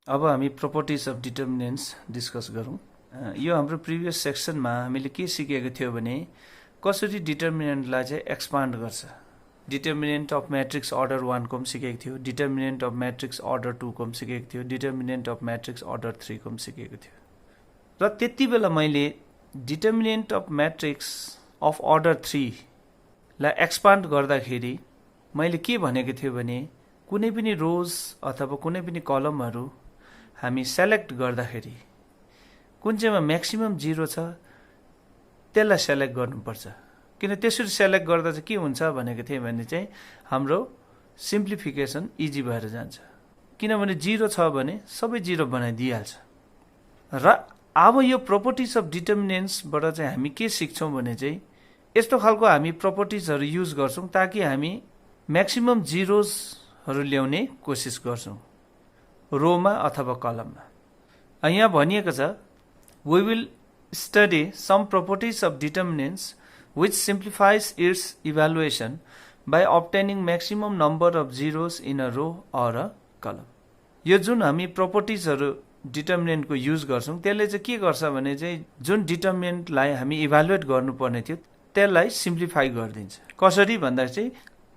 अब हामी properties of determinants discuss गरौँ। यो हाम्रो प्रिभियस सेक्सनमा हामीले के सिकेको थियो भने कसरी डिटर्मिनेन्टलाई चाहिँ एक्सपान्ड गर्छ। डिटर्मिनेन्ट अफ म्याट्रिक्स अर्डर 1 को पनि सिकेको थियो, डिटर्मिनेन्ट अफ म्याट्रिक्स अर्डर 2 को पनि सिकेको थियो, डिटर्मिनेन्ट अफ म्याट्रिक्स अर्डर 3 को पनि सिकेको थियो। र त्यति बेला मैले determinant of matrix of order 3 लाई एक्सपान्ड गर्दाखेरि मैले के भनेको थियो भने कुनै पनि रोज अथवा कुनै पनि कलमहरू हामी सेलेक्ट गर्दाखेरि कुन चाहिँमा म्याक्सिमम 0 छ त्यसलाई सेलेक्ट गर्नुपर्छ। किन त्यसरी सेलेक्ट गर्दा चाहिँ के हुन्छ भनेको थिएँ भने चाहिँ हाम्रो सिम्प्लिफिकेसन इजी भएर जान्छ। किनभने 0 छ भने सबै 0 बनाइदिइहाल्छ। र अब यो प्रोपर्टिज अफ डिटर्मिनेन्ट्सबाट चाहिँ हामी के सिक्छौँ भने चाहिँ यस्तो खालको हामी प्रोपर्टिजहरू युज गर्छौँ ताकि हामी म्याक्सिमम जिरोजहरू ल्याउने कोसिस गर्छौँ रोमा अथवा कलममा। यहाँ भनिएको छ we will study some properties of determinants which simplifies its evaluation by obtaining maximum number of zeros in a row or a column। यो जुन हामी प्रोपर्टिजहरू डिटर्मिनेन्टको युज गर्छौँ त्यसले चाहिँ के गर्छ भने चाहिँ जुन डिटर्मिनेन्टलाई हामी इभ्यालुएट गर्नुपर्ने थियो त्यसलाई सिम्प्लिफाई गरिदिन्छ। कसरी भन्दा चाहिँ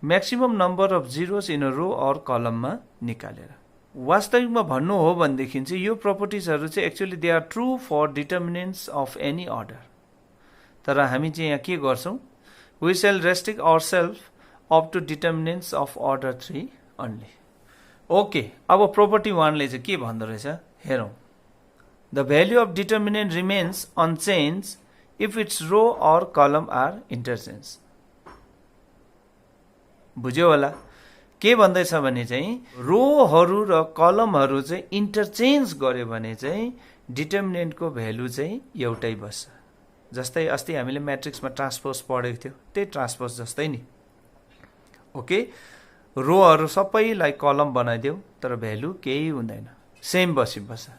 maximum number of zeros in a row or कलममा निकालेर। वास्तविकमा भन्नु हो भनेदेखि चाहिँ यो प्रोपर्टिजहरू चाहिँ actually they are true for determinants of any order. तर हामी चाहिँ यहाँ के गर्छौँ we shall restrict our self up to determinants of order 3 only. Okay, अब प्रोपर्टी 1ले चाहिँ के भन्दो रहेछ हेरौँ। The value of determinant remains unchanged if its row or column are interchange. बुझ्यो होला के भन्दैछ भने चाहिँ रोहरू र कलमहरू चाहिँ इन्टरचेन्ज गर्यो भने चाहिँ डिटर्मिनेन्टको भ्यालु चाहिँ एउटै बस्छ। जस्तै अस्ति हामीले म्याट्रिक्समा ट्रान्सपोज पढेको थियो त्यही ट्रान्सपोज जस्तै नि। ओके, रोहरू सबैलाई कलम बनाइदेऊ तर भ्यालु केही हुँदैन, सेम बस्छ।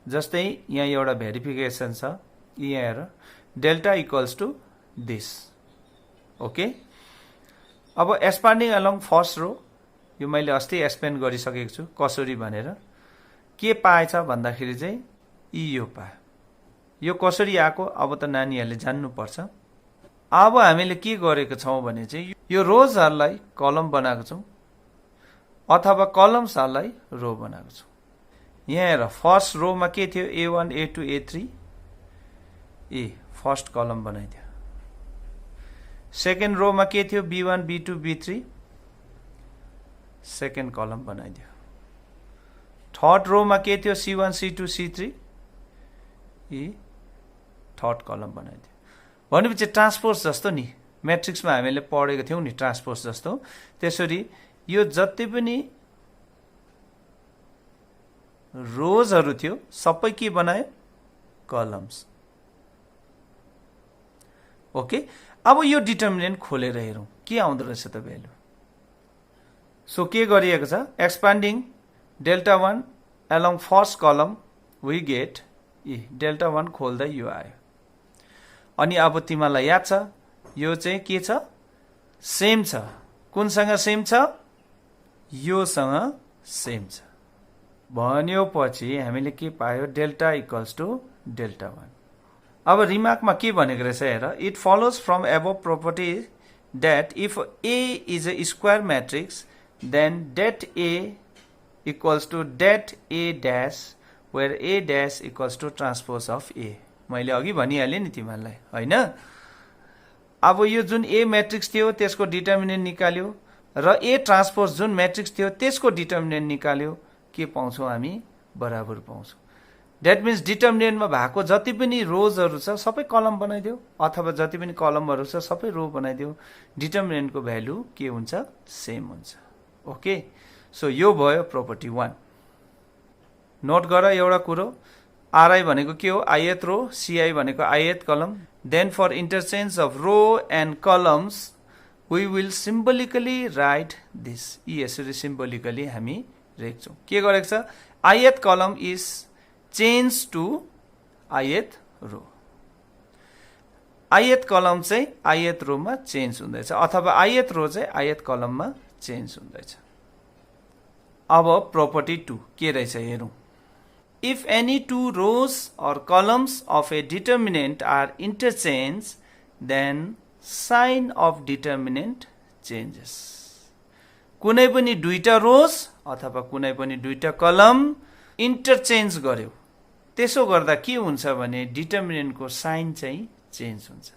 जस्तै यहाँ एउटा भेरिफिकेसन छ, यहाँ हेर delta equals to this. Okay, अब एक्सपान्डिङ अलोङ फर्स्ट रो यो मैले अस्ति एक्सप्लेन गरिसकेको छु कसरी भनेर। के पाएछ भन्दाखेरि चाहिँ यो पायो। यो कसरी आएको अब त नानीहरूले जान्नुपर्छ। अब हामीले के गरेको छौँ भने चाहिँ यो रोजहरूलाई कलम बनाएको छौँ अथवा कलम्सहरूलाई रो बनाएको छौँ। यहाँ हेर फर्स्ट रोमा के थियो A1 A2 A3 ए फर्स्ट कलम बनाइदियो। सेकेन्ड रोमा के थियो B1 B2 B3 सेकेन्ड कलम बनाइदियो। थर्ड रोमा के थियो C1 C2 C3 ए थर्ड कलम बनाइदियो। भनेपछि ट्रान्सपोज जस्तो नि म्याट्रिक्समा हामीले पढेको थियौँ नि ट्रान्सपोज जस्तो, त्यसरी यो जति पनि रोजहरू थियो सबै के बनायो कलम्स। ओके, अब यो डिटर्मिनेन्ट खोलेर हेरौँ के आउँदो रहेछ त भ्यालु। सो के गरिएको छ एक्सपान्डिङ डेल्टा 1 एलोङ फर्स्ट कलम वी गेट डेल्टा 1 खोल्दा यो आयो। अनि अब तिमीलाई याद छ यो चाहिँ के छ सेम छ। कुनसँग सेम छ योसँग सेम छ भन्यो पछि हामीले के पायो डेल्टा इक्वल्स टु डेल्टा 1। अब रिमार्कमा के भनेको रहेछ हेर it follows from above property that if A is a square matrix then det A equals to det A dash where A dash equals to transpose of A। मैले अघि भनिहालेँ नि तिमीहरूलाई होइन। अब यो जुन A म्याट्रिक्स थियो त्यसको डिटर्मिनेन्ट निकाल्यो र A ट्रान्सपोज जुन म्याट्रिक्स थियो त्यसको डिटर्मिनेन्ट निकाल्यो के पाउँछौँ हामी बराबर पाउँछौँ। द्याट मिन्स डिटर्मिनेन्टमा भएको जति पनि रोजहरू छ सबै कलम बनाइदियो अथवा जति पनि कलमहरू छ सबै रो बनाइदियो, डिटर्मिनेन्टको भ्यालु के हुन्छ सेम हुन्छ। ओके, सो यो भयो प्रोपर्टी 1। नोट गर एउटा कुरो RI भनेको के हो आयत रो, CI भनेको आयत column. Then for interchange of row and columns we will symbolically write this. यी यसरी सिम्बोलिकली हामी लेख्छौँ। के गरेको छ आयत कलम इज चेन्ज टु आयत रो। आयत कलम चाहिँ आयत रोमा चेन्ज हुँदैछ अथवा आयत रो चाहिँ आयत कलममा चेन्ज हुँदैछ। अब प्रोपर्टी 2 के रहेछ हेरौँ। If any two rows or columns of a determinant are interchanged, then sign of determinant changes. कुनै पनि दुईटा रोज अथवा कुनै पनि दुईटा कलम इन्टरचेन्ज गर्यो, त्यसो गर्दा के हुन्छ भने डिटर्मिनेन्टको साइन चाहिँ चेन्ज हुन्छ।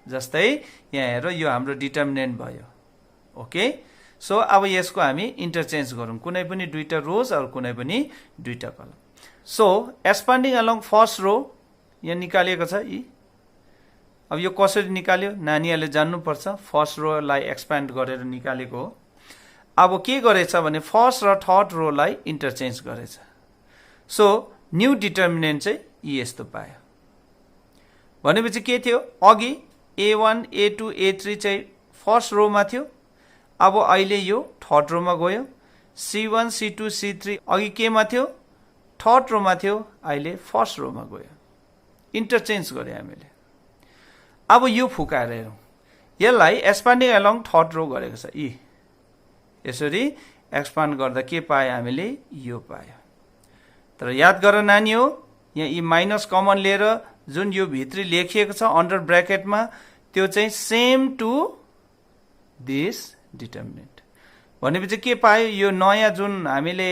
जस्तै यहाँ हेर, यो हाम्रो डिटर्मिनेन्ट भयो। ओके, सो अब यसको हामी इन्टरचेन्ज गरौँ, कुनै पनि दुईटा रोज और कुनै पनि दुईटा column. So expanding along first row यहाँ निकालिएको छ यी। अब यो कसरी निकाल्यो नानीहरूले जान्नुपर्छ। फर्स्ट रोलाई एक्सपान्ड गरेर निकालेको हो। अब के गरेछ भने फर्स्ट र थर्ड रोलाई इन्टरचेन्ज गरेछ। सो न्यू डिटर्मिनेन्ट चाहिँ यस्तो पायो। भनेपछि के थियो, अघि A1 A2 A3 चाहिँ फर्स्ट रोमा थियो, अब अहिले यो थर्ड रोमा गयो। C1 C2 C3 अघि केमा थियो, थर्ड रोमा थियो, अहिले फर्स्ट रोमा गयो। इन्टरचेन्ज गरे हामीले। अब यो फुकाएर हेरौँ, यसलाई एक्सपान्डिङ अलोङ थर्ड रो गरेको छ यी। यसरी एक्सपान्ड गर्दा के पायो हामीले, यो पायो। तर याद गर नानी हो, यहाँ यी माइनस कमन लिएर जुन यो भित्री लेखिएको छ अन्डर ब्र्याकेटमा, त्यो चाहिँ सेम टु दिस डिटर्मिनेन्ट। भनेपछि के पायो, यो नयाँ जुन हामीले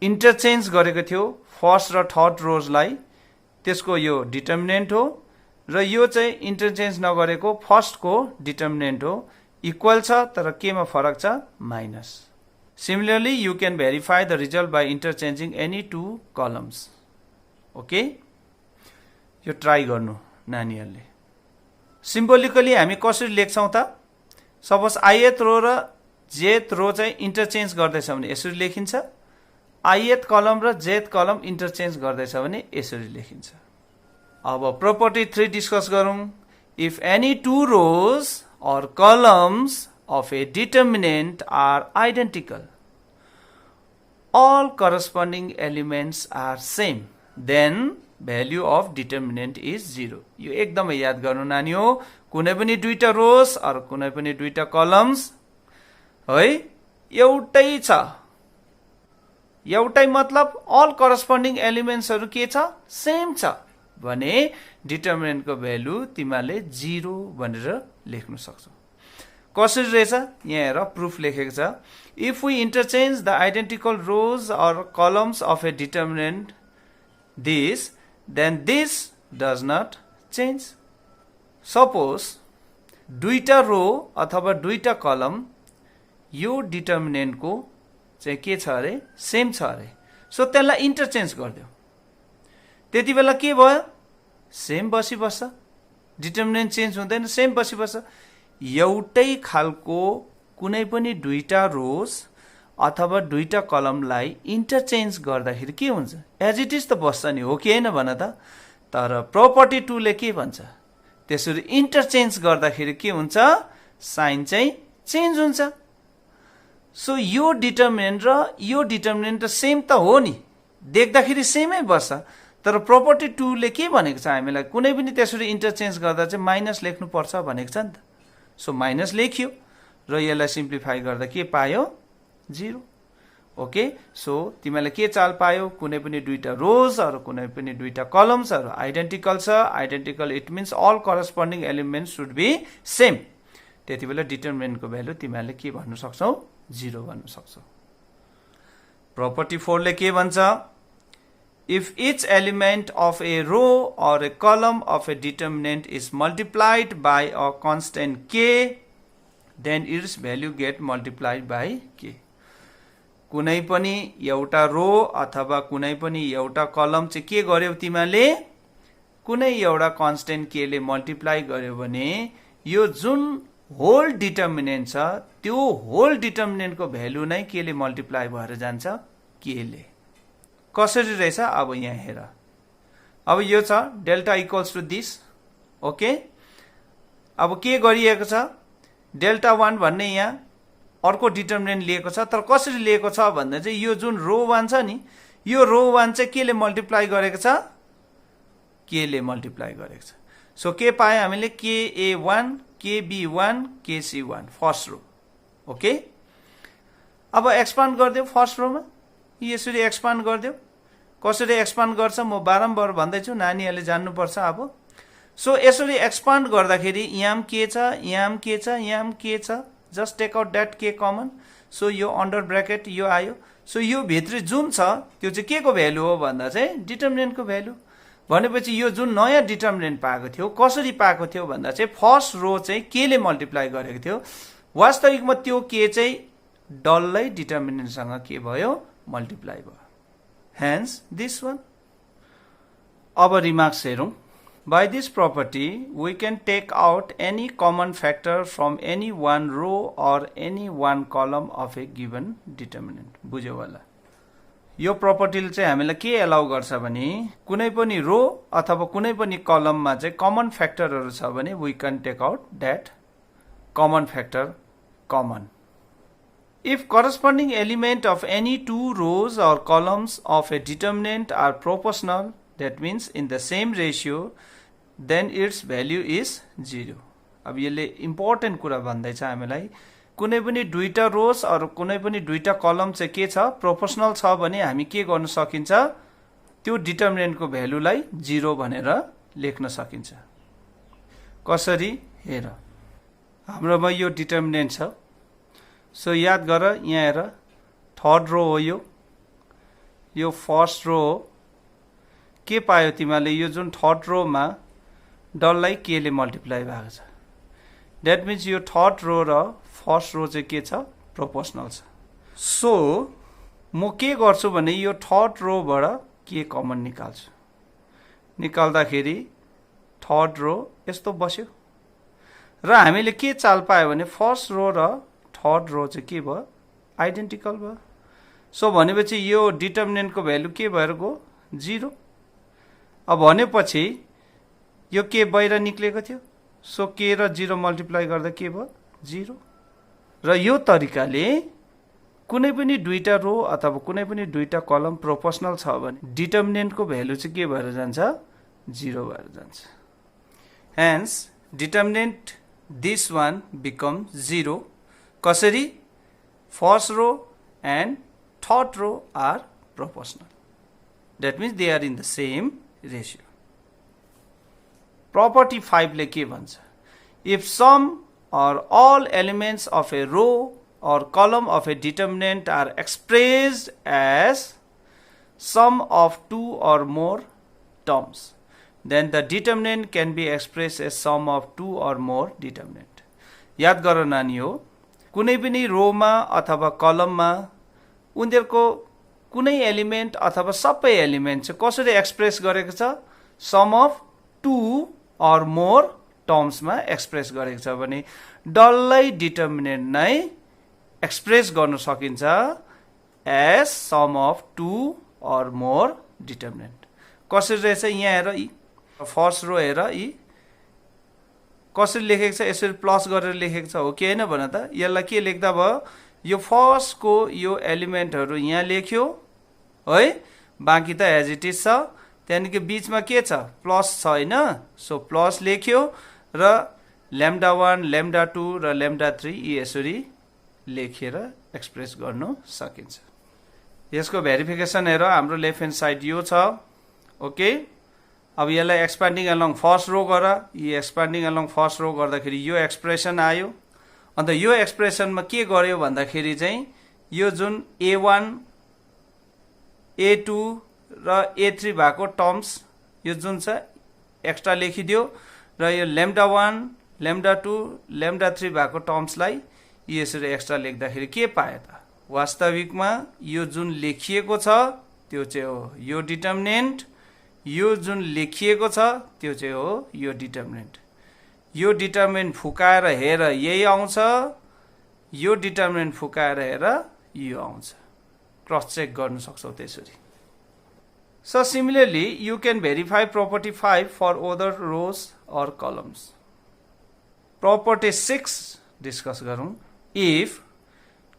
इन्टरचेन्ज गरेको थियो फर्स्ट र थर्ड रोजलाई, त्यसको यो डिटर्मिनेन्ट हो, र यो चाहिँ इन्टरचेन्ज नगरेको फर्स्टको डिटर्मिनेन्ट हो। इक्वल छ, तर केमा फरक छ, minus. Similarly you can verify the result by interchanging any two columns. Okay, यो ट्राई गर्नु नानीहरूले। सिम्बोलिकली हामी कसरी लेख्छौँ त, सपोज आइएथ रो र जेथ रो चाहिँ इन्टरचेन्ज गर्दैछ भने यसरी लेखिन्छ, आइएथ कलम र जेथ कलम इन्टरचेन्ज गर्दैछ भने यसरी लेखिन्छ। अब प्रोपर्टी 3 डिस्कस गरौँ। If any two rows or columns of a determinant are identical, all corresponding elements are same, then value of determinant is 0. यो एकदमै याद गर्नु नानी हो। कुनै पनि दुईटा रोज और कुनै पनि दुईटा कलम्स है एउटै छ, एउटै मतलब all corresponding elements के छ, सेम छ भने डिटर्मिनेन्टको भ्यालु तिमीले 0 भनेर लेख्न सक्छौ। कसरी रहेछ यहाँ हेर, प्रुफ लेखेको छ। If we interchange the identical rows or columns of a determinant this, then this does not change. Suppose दुईटा रो अथवा दुईटा कलम यो डिटर्मिनेन्टको चाहिँ के छ अरे, सेम छ अरे। सो त्यसलाई इन्टरचेन्ज गरिदियो, त्यति बेला के भयो, सेम बसिबस्छ, डिटर्मिनेन्ट चेन्ज हुँदैन, सेम बसिबस्छ। एउटै खालको कुनै पनि दुईटा रोज अथवा दुईटा कलमलाई इन्टरचेन्ज गर्दाखेरि के हुन्छ, एज इट इज त बस्छ नि, हो कि होइन भन त। तर प्रोपर्टी 2 ले के भन्छ, त्यसरी इन्टरचेन्ज गर्दाखेरि के हुन्छ, साइन चाहिँ चेन्ज हुन्छ। सो यो डिटर्मिनेन्ट र यो डिटर्मिनेन्ट त सेम त हो नि, देख्दाखेरि सेमै बस्छ। तर प्रोपर्टी 2 ले के भनेको छ हामीलाई, कुनै पनि त्यसरी इन्टरचेन्ज गर्दा चाहिँ माइनस लेख्नुपर्छ भनेको छ नि त। सो माइनस लेख्यो र यसलाई सिम्प्लिफाई गर्दा के पायो, 0। ओके, सो तिमीलाई के चाल पायो, कुनै पनि दुईटा रोज और कुनै पनि दुईटा कलम्सहरु आइडेन्टिकल छ। Identical it means all corresponding elements should be same. त्यति बेला डिटर्मिनेन्टको भ्यालु तिमीले के भन्न सक्छौ, 0 भन्न सक्छौ। प्रोपर्टी 4 ले के भन्छ, if each element of a row or a column of a determinant is multiplied by a constant k, then its value get multiplied by k. कुनै पनि एउटा रो अथवा कुनै पनि एउटा कलम चाहिँ के गर्यौ तिमीले, कुनै एउटा कन्स्टेन्ट k ले मल्टिप्लाई गर्यो भने यो जुन होल डिटर्मिनेन्ट छ त्यो होल डिटर्मिनेन्टको भ्यालु नै k ले मल्टिप्लाई भएर जान्छ k ले। कसरी रहेछ अब यहाँ हेर, अब यो छ delta equals to this. Okay, अब के गरिएको छ, डेल्टा 1 भन्ने यहाँ अर्को डिटर्मिनेन्ट लिएको छ। तर कसरी लिएको छ भन्दा चाहिँ यो जुन रो 1 छ नि, यो रो 1 चाहिँ के ले मल्टिप्लाई गरेको छ, k ले मल्टिप्लाई गरेको छ। सो के पाए हामीले, KA1 KB1 KC1 first row. Okay, अब एक्सपान्ड गरिदियो फर्स्ट रोमा, यसरी एक्सपान्ड गरिदेऊ। कसरी एक्सपान्ड गर्छ म बारम्बार भन्दैछु, नानीहरूले जान्नुपर्छ अब। सो यसरी एक्सपान्ड गर्दाखेरि यहाँ के छ, यहाँ के छ, यहाँ के छ, जस्ट टेक आउट द्याट के कमन। सो यो अन्डर ब्र्याकेट यो आयो। सो यो भित्र जुन छ त्यो चाहिँ के को भ्यालु हो भन्दा चाहिँ डिटर्मिनेन्टको भ्यालु। भनेपछि यो जुन नयाँ डिटर्मिनेन्ट पाएको थियो कसरी पाएको थियो भन्दा चाहिँ फर्स्ट रो चाहिँ केले मल्टिप्लाई गरेको थियो। वास्तविकमा त्यो के चाहिँ डल्लै डिटर्मिनेन्टसँग के भयो, मल्टिप्लाई भयो। Hence this one. अब रिमार्क्स हेरौँ। By this property, we can take out any common factor from any one row or any one column of a given determinant. बुझ्यो होला? यो प्रोपर्टीले चाहिँ हामीलाई के एलाउ गर्छ भने कुनै पनि रो अथवा कुनै पनि कलममा चाहिँ कमन फ्याक्टरहरू छ भने we can take out that common factor common. If corresponding element of any two rows or columns of a determinant are proportional, that means in the same ratio, then its value is 0. अब यसले important कुरा भन्दैछ हामीलाई, कुनै पनि दुईटा रोज अरू कुनै पनि दुईटा कलम चाहिँ के छ, प्रोपोर्सनल छ भने हामी के गर्न सकिन्छ, त्यो डिटर्मिनेन्टको भ्यालुलाई 0 भनेर लेख्न सकिन्छ। कसरी हेर, हाम्रोमा यो डिटर्मिनेन्ट छ। सो याद गर, यहाँ हेर, थर्ड रो हो, यो फर्स्ट रो हो। के पायो तिमीले, यो जुन थर्ड रोमा डल्लै के ले मल्टिप्लाई भएको छ। द्याट मिन्स यो थर्ड रो र फर्स्ट रो चाहिँ के छ, प्रोपोर्सनल छ। सो म के गर्छु भने यो थर्ड रोबाट के कमन निकाल्छु। निकाल्दाखेरि थर्ड रो यस्तो बस्यो र हामीले के चाल पायो भने फर्स्ट रो र थर्ड रो चाहिँ के भयो, आइडेन्टिकल भयो। सो भनेपछि यो डिटर्मिनेन्टको भ्यालु के भएर गयो, 0। अब भनेपछि यो के बाहिर निक्लेको थियो। सो के र 0 मल्टिप्लाई गर्दा के भयो, 0। र यो तरिकाले कुनै पनि दुईटा रो अथवा कुनै पनि दुईटा कलम प्रोपोर्सनल छ भने डिटर्मिनेन्टको भ्यालु चाहिँ के भएर जान्छ, 0 भएर जान्छ। Hence determinant this one become 0। कसरी, first row and third row are proportional. That means they are in the same ratio. Property 5 ले के भन्छ, if some or all elements of a row or column of a determinant are expressed as sum of two or more terms, then the determinant can be expressed as sum of two or more determinant. याद गर नानी हो, कुनै पनि रोमा अथवा कलममा उनीहरूको कुनै element अथवा सबै एलिमेन्ट चाहिँ कसरी एक्सप्रेस गरेको छ, sum of two or more टर्म्समा एक्सप्रेस गरेको छ भने डल्लै डिटर्मिनेन्ट नै एक्सप्रेस गर्न सकिन्छ as sum of two or more determinant. कसरी रहेछ, यहाँ हेर, यी फर्स्ट रो हेर, यी कसरी लेखेको छ, यसरी प्लस गरेर लेखेको छ हो कि होइन भन त। यसलाई के लेख्दा भयो, यो फर्स्टको यो एलिमेन्टहरू यहाँ लेख्यो है, बाँकी त एज इट इज छ। त्यहाँदेखि बीचमा के छ, प्लस छ होइन। सो प्लस लेख्यो र ल्याम्डा 1, ल्याम्डा 2 र ल्याम्डा 3 यसरी लेखेर एक्सप्रेस गर्नु सकिन्छ। यसको भेरिफिकेसन हेर, हाम्रो लेफ्ट ह्यान्ड साइड यो छ। ओके, अब यसलाई एक्सपान्डिङ अलोङ फर्स्ट रो गर, यी एक्सपान्डिङ अलोङ फर्स्ट रो गर्दाखेरि यो एक्सप्रेसन आयो। अन्त यो एक्सप्रेसनमा के गर्यो भन्दाखेरि चाहिँ यो जुन A1, A2 र A3 भएको टर्म्स यो जुन छ एक्स्ट्रा लेखिदियो र यो ल्याम्डा 1, ल्याम्डा 2, ल्याम्डा 3 भएको टर्म्सलाई यसरी एक्स्ट्रा लेख्दाखेरि के पाए त, वास्तविकमा यो जुन लेखिएको छ त्यो चाहिँ हो यो डिटर्मिनेन्ट, यो जुन लेखिएको छ त्यो चाहिँ हो यो डिटर्मिनेन्ट। यो डिटर्मिनेन्ट फुकाएर हेर यही आउँछ, यो डिटर्मिनेन्ट फुकाएर हेर यो आउँछ। क्रस चेक गर्न सक्छौ त्यसरी। So similarly, you can verify property 5 for other rows or columns. Property 6 discuss garun. If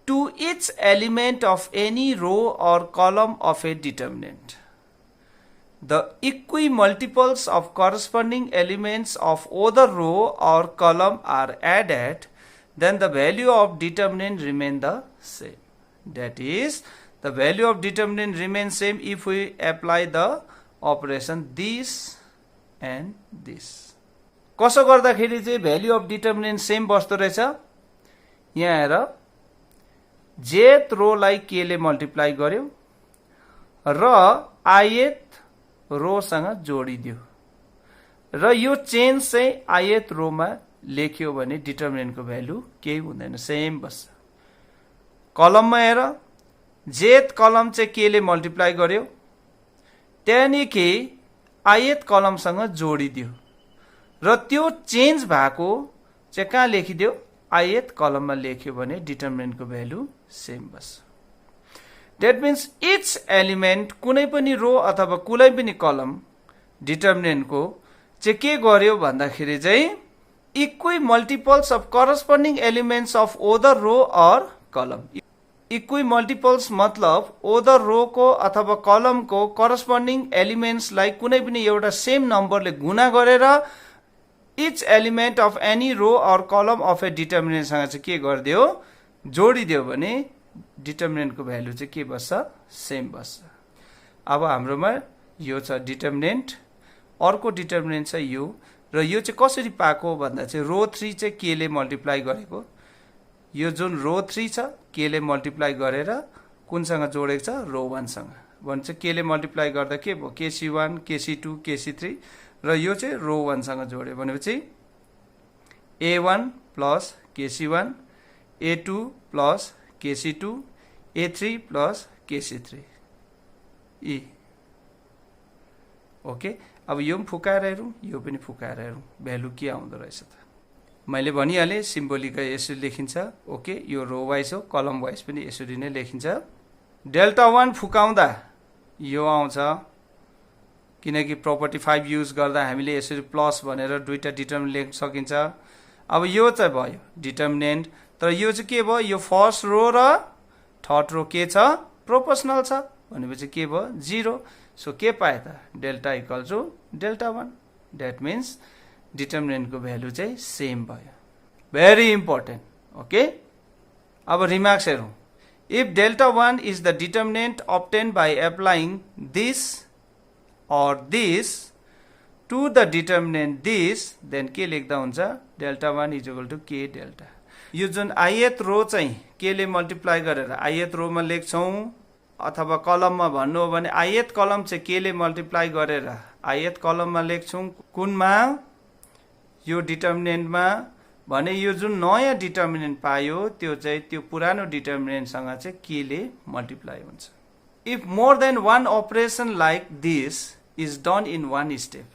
to each element of any row or column of a determinant, the equimultiples of corresponding elements of other row or column are added, then the value of determinant remain the same. That is, The value of determinant remains same if we apply the operation this and this. कसो गर्दाखेरि चाहिँ value of determinant same बस्दो रहेछ? यहाँ हेर, jth रोलाई k ले multiply गर्यो र ith रोसँग जोडिदियो र यो चेन्ज चाहिँ ith रोमा लेख्यो भने डिटर्मिनेन्टको भ्यालु केही हुँदैन, सेम बस्छ। कलममा हेर, jth कलम चाहिँ k ले मल्टिप्लाई गर्यो, त्यहाँदेखि ith कलमसँग जोडिदियो र त्यो चेन्ज भएको चाहिँ कहाँ लेखिदियो? ith कलममा लेख्यो भने डिटर्मिनेन्टको भ्यालु सेम बस्छ। That means each element कुनै पनि रो अथवा कुनै पनि कलम डिटर्मिनेन्टको चाहिँ के गर्यो भन्दाखेरि चाहिँ equimultiples of corresponding elements of other row or column. Equimultiples मतलब ओदर रोको अथवा कलमको करस्पोन्डिङ एलिमेन्ट्सलाई कुनै पनि एउटा सेम नम्बरले गुणा गरेर each element of any row or column of a डिटर्मिनेन्टसँग चाहिँ के गरिदियो? जोडिदियो भने डिटर्मिनेन्टको भ्यालु चाहिँ के बस्छ? सेम बस्छ। अब हाम्रोमा यो छ डिटर्मिनेन्ट, अर्को डिटर्मिनेन्ट छ यो, र यो चाहिँ कसरी पाएको भन्दा चाहिँ रो 3 चाहिँ के ले मल्टिप्लाई गरेको, यो जुन रो 3 छ के ले मल्टिप्लाई गरेर कुनसँग जोडेको छ? रो 1 सँग। भन्छ के ले मल्टिप्लाई गर्दा के भयो? kc1 kc2 kc3 र यो चाहिँ रो 1 सँग जोड्यो भनेपछि a1 plus kc1 a2 plus kc2 a3 plus kc3 e। Okay, अब यो पनि फुकाएर हेरौँ, यो पनि फुकाएर हेरौँ, भ्यालु के आउँदो रहेछ त? मैले भनिहालेँ सिम्बोलिक यसरी लेखिन्छ। ओके, यो रो वाइज हो, कलम वाइज पनि यसरी नै लेखिन्छ। डेल्टा 1 फुकाउँदा यो आउँछ, किनकि प्रोपर्टी 5 युज गर्दा हामीले यसरी प्लस भनेर दुईटा डिटर्मिनेन्ट लेख्न सकिन्छ। अब यो चाहिँ भयो डिटर्मिनेन्ट, तर यो चाहिँ के भयो? यो फर्स्ट रो र थर्ड रो के छ? प्रोपोर्सनल छ भनेपछि के भयो? 0। सो के पाए त? Delta equal to delta 1। That means डिटर्मिनेन्टको भ्यालु चाहिँ सेम भयो। Very important. ओके, अब रिमार्क्स हेरौँ। If delta 1 is the determinant obtained by applying this or this to the determinant this, then के लेख्दा हुन्छ? डेल्टा 1 इज इक्वल टु के डेल्टा। यो जुन ith रो चाहिँ के ले मल्टिप्लाई गरेर ith रोमा लेख्छौँ, अथवा कलममा भन्नु हो भने ith कलम चाहिँ के ले मल्टिप्लाई गरेर ith कलममा लेख्छौँ, कुनमा? यो डिटर्मिनेन्टमा। भने यो जुन नयाँ डिटर्मिनेन्ट पायो त्यो चाहिँ त्यो पुरानो डिटर्मिनेन्टसँग चाहिँ के ले मल्टिप्लाई हुन्छ। If more than one operation like this is done in one step,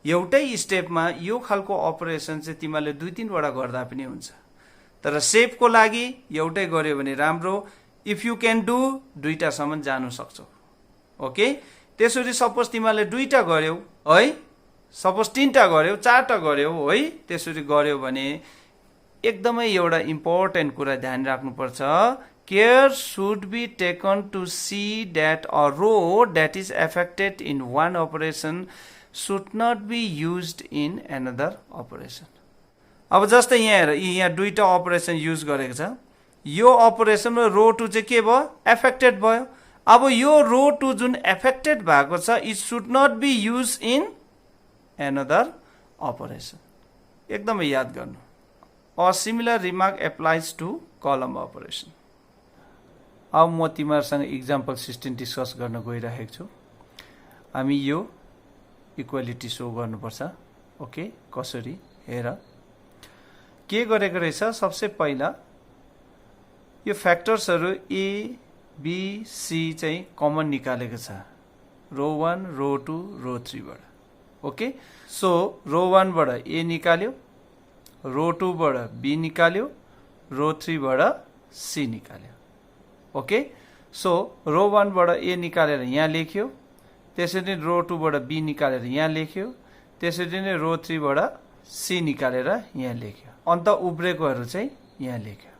एउटै स्टेपमा यो खालको अपरेसन चाहिँ तिमीले 2-3 वटा गर्दा पनि हुन्छ, तर सेपको लागि एउटै गर्यो भने राम्रो। इफ यु क्यान डु दुईटासम्म जानु सक्छौ। ओके, त्यसरी सपोज तिमीले 2टा गर्यौ है, सपोज 3टा गर्यौ, 4टा गर्यौ है, त्यसरी गर्यो भने एकदमै एउटा इम्पोर्टेन्ट कुरा ध्यान राख्नुपर्छ। Care should be taken to see that a row that is affected in one operation should not be used in another operation. अब जस्तै यहाँ हेर, यहाँ 2टा अपरेसन युज गरेको छ, यो अपरेसनमा रो 2 चाहिँ के भयो? एफेक्टेड भयो। अब यो रो 2 जुन एफेक्टेड भएको छ, it should not be use in another operation. एकदमै याद गर्नु। A similar remark applies to column operation. अब म तिमीहरूसँग इक्जाम्पल 16 डिस्कस गर्न गइरहेको छु। हामी यो इक्वालिटी सो गर्नुपर्छ। ओके, कसरी? हेर के गरेको रहेछ। सबसे पहिला यो फ्याक्टर्सहरू ए बी सी चाहिँ कमन निकालेको छ, रो 1 रो 2 रो 3 बाट। ओके, सो रो 1 बाट ए निकाल्यो, रो 2 बाट बी निकाल्यो, रो 3 बाट सी निकाल्यो। ओके, सो रो 1 बाट ए निकालेर यहाँ लेख्यो, त्यसरी नै रो 2 बाट बी निकालेर यहाँ लेख्यो, त्यसरी नै रो 3 बाट सी निकालेर यहाँ लेख्यो, अन्त उब्रेकोहरू चाहिँ यहाँ लेख्यो।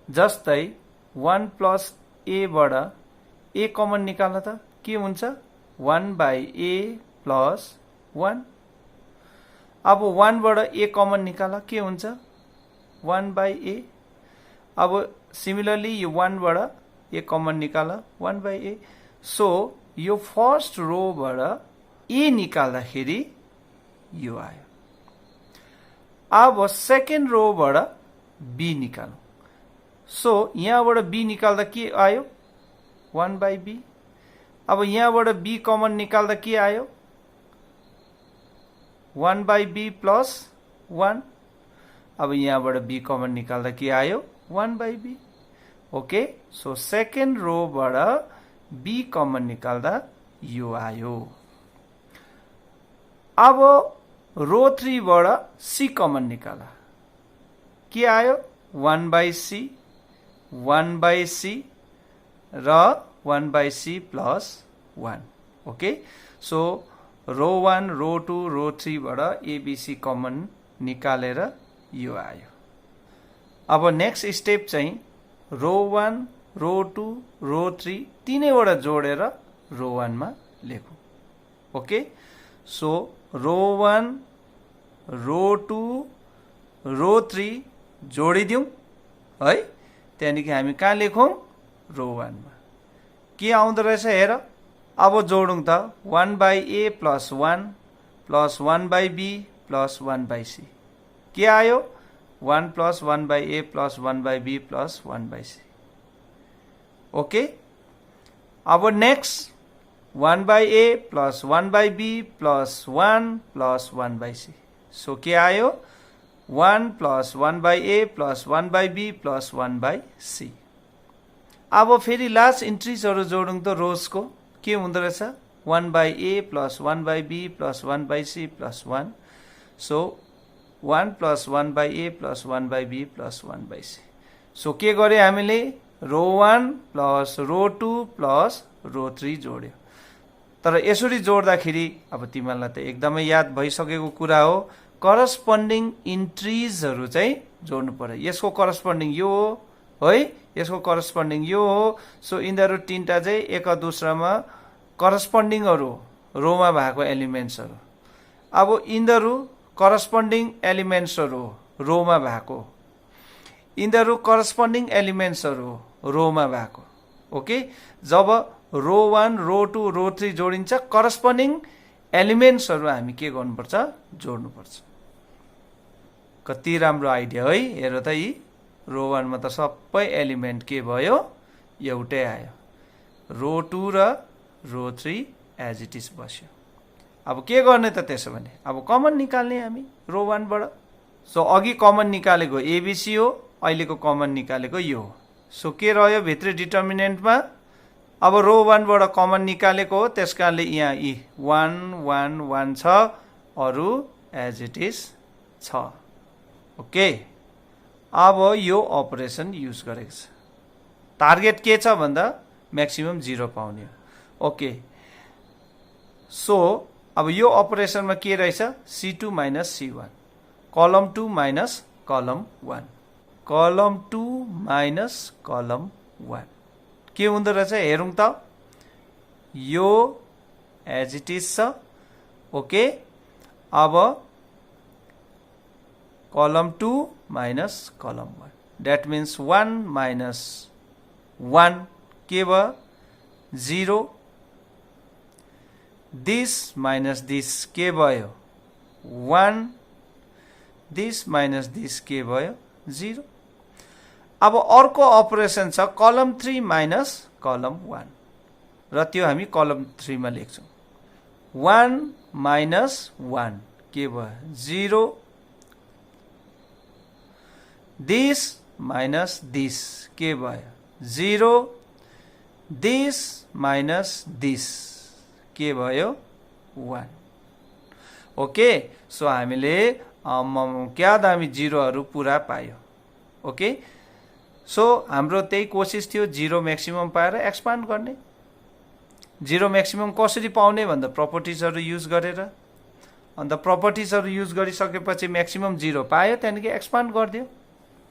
जस्तै 1 प्लस ए बाट ए कमन निकाल्न त के हुन्छ? 1/a plus 1। अब 1 बाट ए कमन निकाल के हुन्छ? 1/a। अब सिमिलरली यो 1 बाट ए कमन निकाल 1 बाई ए। सो यो फर्स्ट रो बाट ए निकाल्दाखेरि यो आयो। अब सेकेन्ड रो बाट बी निकालौं। सो यहाँबाट बी निकाल्दा के आयो 1 बाई बी। अब यहाँबाट बी कमन निकाल्दा के आयो 1 बाई बी प्लस 1। अब यहाँबाट बी कमन निकाल्दा के आयो 1 by B. Okay, so second row बाट बी कमन निकाल्दा यो आयो। अब रो 3 बाट सी कमन निकाला के आयो 1 बाई सी 1 बाई सी र 1 by C plus 1। Okay, so row 1 row 2 row 3 बाट एबीसी कमन निकालेर यो आयो। अब नेक्स्ट स्टेप चाहिँ रो 1 रो 2 रो 3 तीनैवटा जोडेर रो 1 मा लेखौं। Okay, so row 1 row 2 row 3 जोडिदिउँ है। त्यहाँदेखि हामी कहाँ लेखौं रो 1 मा के आउँदो रहेछ हेर। अब जोडौं त 1 by A plus 1 plus 1 by be plus 1 by C के आयो 1 plus 1 by A plus 1 by be plus 1 by C. Okay, अब next 1 by A plus 1 by be plus 1 by C. So के आयो 1 plus 1 by A plus 1 by be plus 1 by C. अब फेरि last इन्ट्रिजहरु जोडौं त रोजको के हुँदो रहेछ 1 by A plus 1 by be plus 1 by C plus 1। So 1 plus 1 by A plus 1 by be plus 1 by C. So के गरे हामीले रो 1 प्लस रो 2 plus रो 3 जोड्यो। तर यसरी जोड्दाखेरि अब तिमीलाई त एकदमै याद भइसकेको कुरा हो करस्पोन्डिङ इन्ट्रिजहरु चाहिँ जोड्नु पर्यो। यसको करस्पोन्डिङ यो हो है, यसको करस्पोन्डिङ यो हो। सो यिनीहरु तीनटा चाहिँ एक दुसरामा करस्पोन्डिङहरु रोमा भएको एलिमेन्ट्सहरु। अब यिनीहरु करस्पोन्डिङ एलिमेन्ट्सहरु रोमा भएको, यिनीहरु करस्पोन्डिङ एलिमेन्ट्सहरु रोमा भएको। ओके, जब रो 1 रो 2 रो 3 जोडिन्छ करस्पोन्डिङ एलिमेन्ट्सहरु हामी के गर्नुपर्छ जोड्नुपर्छ। कति राम्रो आइडिया है। हेर त यी रो 1 मा त सबै एलिमेन्ट के भयो एउटै आयो। रो 2 र रो 3 एज इट इज बस्यो। अब के गर्ने त त्यसो भने अब कमन निकाल्ने हामी रो 1 बाट। सो अघि कमन निकालेको एबीसी हो, अहिलेको कमन निकालेको यो हो। सो के रह्यो भित्र डिटर्मिनेन्टमा अब रो 1 बाट कमन निकालेको हो, त्यसकारणले यहाँ यी 1 1 1 छ, अरु एज इट इज छ। ओके, अब यो अपरेसन युज गरेको छ। टार्गेट के छ भन्दा म्याक्सिमम 0 पाउने हो। ओके, सो अब यो अपरेसनमा के रहेछ C2 माइनस C1 कलम 2 माइनस कलम 1 कलम 2 माइनस कलम 1 के हुँदो रहेछ हेरौं त। यो एज इट इज छ। ओके, अब कलम 2 माइनस कलम 1 दैट मीन्स 1 माइनस 1 के भयो 0। दिस माइनस दिस के भयो 1, दिस माइनस दिस के भयो 0। अब अर्को अपरेसन छ कलम 3 माइनस कलम 1 र त्यो हामी कलम 3 मा लेख्छौं। 1 माइनस 1 के भयो 0। दिस माइनस दिस के भयो 0। दिस माइनस दिस के भयो 1। ओके, सो हामीले क्या दामी 0हरु पुरा पायो। ओके, सो हाम्रो त्यही कोशिश थियो 0 म्याक्सिमम पाएर एक्सपान्ड गर्ने। 0 म्याक्सिमम कसरी पाउने भन्दा प्रपर्टिजहरु युज गरेर। अन्त प्रपर्टिजहरु युज गरिसकेपछि म्याक्सिमम 0 पायो, त्यहाँदेखि एक्सपान्ड गर्दियो।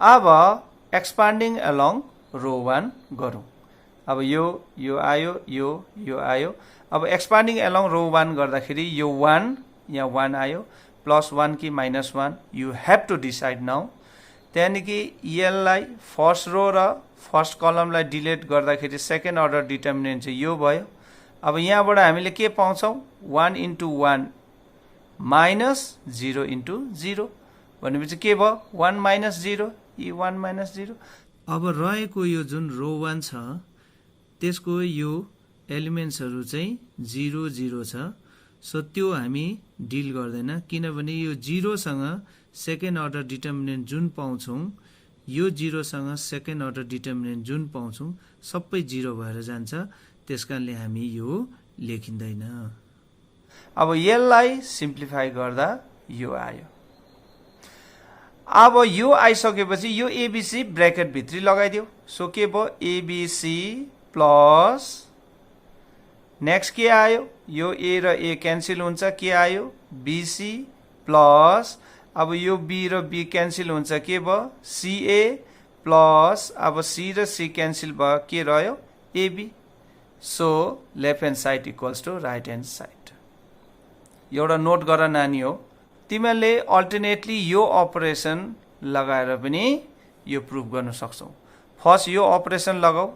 अब एक्सपान्डिङ अलोङ रो 1 गरौं। अब यो आयो, यो आयो। अब एक्सपान्डिङ अलोङ रो 1 गर्दाखेरि यो 1 यहाँ 1 आयो, प्लस 1 कि minus 1 you have to decide now. त्यहाँदेखि यसलाई फर्स्ट रो र फर्स्ट कलमलाई डिलिट गर्दाखेरि सेकेन्ड अर्डर डिटर्मिनेन्ट चाहिँ यो भयो। अब यहाँबाट हामीले के पाउँछौँ 1 into 1 माइनस 0 into 0 भनेपछि के भयो 1 minus 0 यी 1 minus 0। अब रहेको यो जुन रो 1 छ त्यसको यो एलिमेन्ट्सहरू चाहिँ 0 0 छ। सो त्यो हामी डिल गर्दैन किनभने यो 0 सँग सेकेन्ड अर्डर डिटर्मिनेन्ट जुन पाउँछौँ यो 0 सँग सेकेन्ड अर्डर डिटर्मिनेन्ट जुन पाउँछौँ सबै 0 भएर जान्छ, त्यसकारणले हामी यो लेखिँदैन। अब यसलाई सिम्प्लिफाई गर्दा यो आयो। अब यो आइसकेपछि यो एबीसी ब्र्याकेट भित्री लगाइदियो। सो के भयो एबीसी प्लस नेक्स्ट के आयो यो ए र ए क्यान्सिल हुन्छ के आयो बीसी प्लस अब यो बी र बी क्यान्सिल हुन्छ के भयो सीए प्लस अब सी र सी क्यान्सिल भयो के रह्यो a b. So left hand side equals to right hand side. एउटा नोट गर नानी हो, तिमीहरूले अल्टरनेटली यो अपरेसन लगाएर पनि यो प्रुभ गर्न सक्छौ। फर्स्ट यो अपरेसन लगाऊ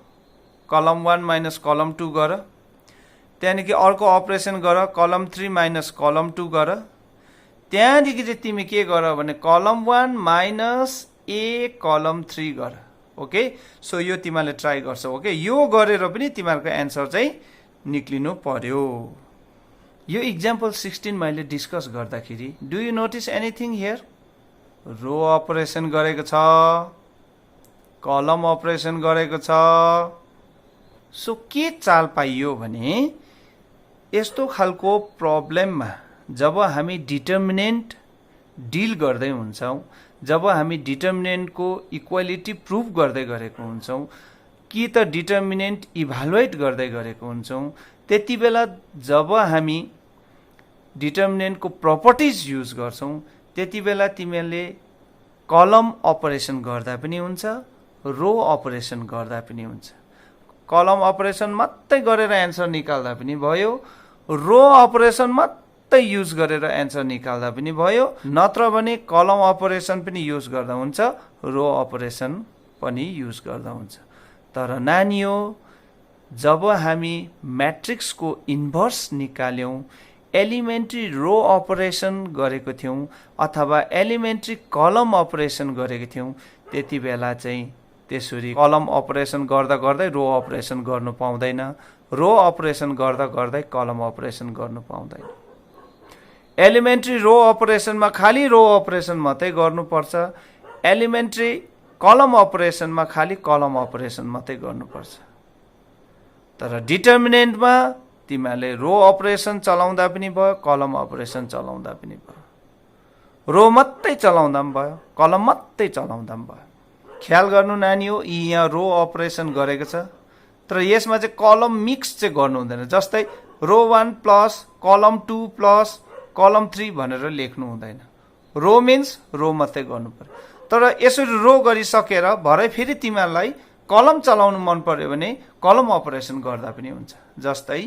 कलम 1 माइनस कलम 2 गर, त्यहाँदेखि अर्को अपरेसन गर कलम 3 माइनस कलम 2 गर, त्यहाँदेखि चाहिँ तिमी के गर भने कलम 1 माइनस ए कलम 3 गर। ओके, सो यो तिमीले ट्राई गर्छौ। ओके, यो गरेर पनि तिमीहरूको एन्सर चाहिँ निक्लिनु पर्यो। यो इक्जाम्पल 16 मैले डिस्कस गर्दाखेरि do you notice anything here? Row operation गरेको छ, कलम अपरेसन गरेको छ। सो के चाल पाइयो भने यस्तो खालको प्रब्लममा जब हामी डिटर्मिनेन्ट डिल गर्दै हुन्छौँ, जब हामी डिटर्मिनेन्टको इक्वालिटी प्रुभ गर्दै गरेको हुन्छौँ कि त डिटर्मिनेन्ट इभ्यालुएट गर्दै गरेको हुन्छौँ, त्यति बेला जब हामी डिटर्मिनेन्टको प्रपर्टिज युज गर्छौँ त्यति बेला तिमीहरूले कलम अपरेसन गर्दा पनि हुन्छ, रो अपरेसन गर्दा पनि हुन्छ। कलम अपरेसन मात्रै गरेर एन्सर निकाल्दा पनि भयो, रो अपरेसन मात्रै युज गरेर एन्सर निकाल्दा पनि भयो, नत्र भने कलम अपरेसन पनि युज गर्दा हुन्छ, रो अपरेसन पनि युज गर्दा हुन्छ। तर नानी हो, जब हामी म्याट्रिक्सको इन्भर्स निकाल्यौँ, एलिमेन्ट्री रो अपरेसन गरेको थियौँ अथवा एलिमेन्ट्री कलम अपरेसन गरेको थियौँ, त्यति बेला चाहिँ त्यसरी कलम अपरेसन गर्दा गर्दै रो अपरेसन गर्नु पाउँदैन, रो अपरेसन गर्दा गर्दै कलम अपरेसन गर्नु पाउँदैन। एलिमेन्ट्री रो अपरेसनमा खाली रो अपरेसन मात्रै गर्नुपर्छ, एलिमेन्ट्री कलम अपरेसनमा खाली कलम अपरेसन मात्रै गर्नुपर्छ। तर डिटर्मिनेन्टमा तिमीहरूले रो अपरेसन चलाउँदा पनि भयो, कलम अपरेसन चलाउँदा पनि भयो, रो मात्रै चलाउँदा पनि भयो, कलम मात्रै चलाउँदा पनि भयो। ख्याल गर्नु नानी हो, यहाँ रो अपरेसन गरेको छ तर यसमा चाहिँ कलम मिक्स चाहिँ गर्नु हुँदैन। जस्तै रो 1 प्लस कलम 2 प्लस कलम 3 भनेर लेख्नु हुँदैन। रो मिन्स रो मात्रै गर्नु पर्यो। तर यसरी रो गरिसकेर भरे फेरि तिमीहरूलाई कलम चलाउनु मन पर्यो भने कलम अपरेसन गर्दा पनि हुन्छ। जस्तै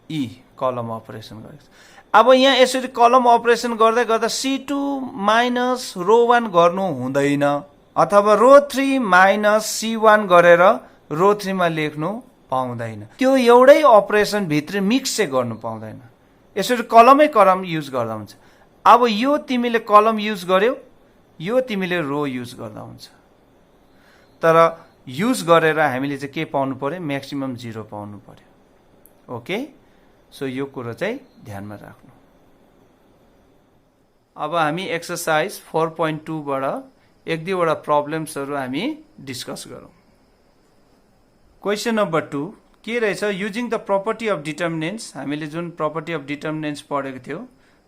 ई कलम अपरेसन गरेको छ। अब यहाँ यसरी कलम अपरेसन गर्दै गर्दा C2 माइनस रो 1 गर्नु हुँदैन, अथवा रो 3 माइनस C1 गरेर रो 3 मा लेख्नु पाउँदैन। त्यो एउटै अपरेसन भित्र मिक्स चाहिँ गर्नु पाउँदैन। यसरी कलमै कलम युज गर्दा हुन्छ। अब यो तिमीले कलम युज गर्यौ, यो तिमीले रो युज गर्दा हुन्छ। तर युज गरेर हामीले चाहिँ के पाउनु पर्यो? म्याक्सिमम 0 पाउनु पर्यो। ओके, सो यो कुरो चाहिँ ध्यानमा राख्नु। अब हामी एक्सरसाइज 4.2 बाट एक दुईवटा प्रब्लम्सहरू हामी डिस्कस गरौँ। क्वेसन नम्बर 2 के रहेछ? Using the property of determinants, हामीले जुन प्रपर्टी अफ डिटर्मिनेन्ट्स पढेको थियौँ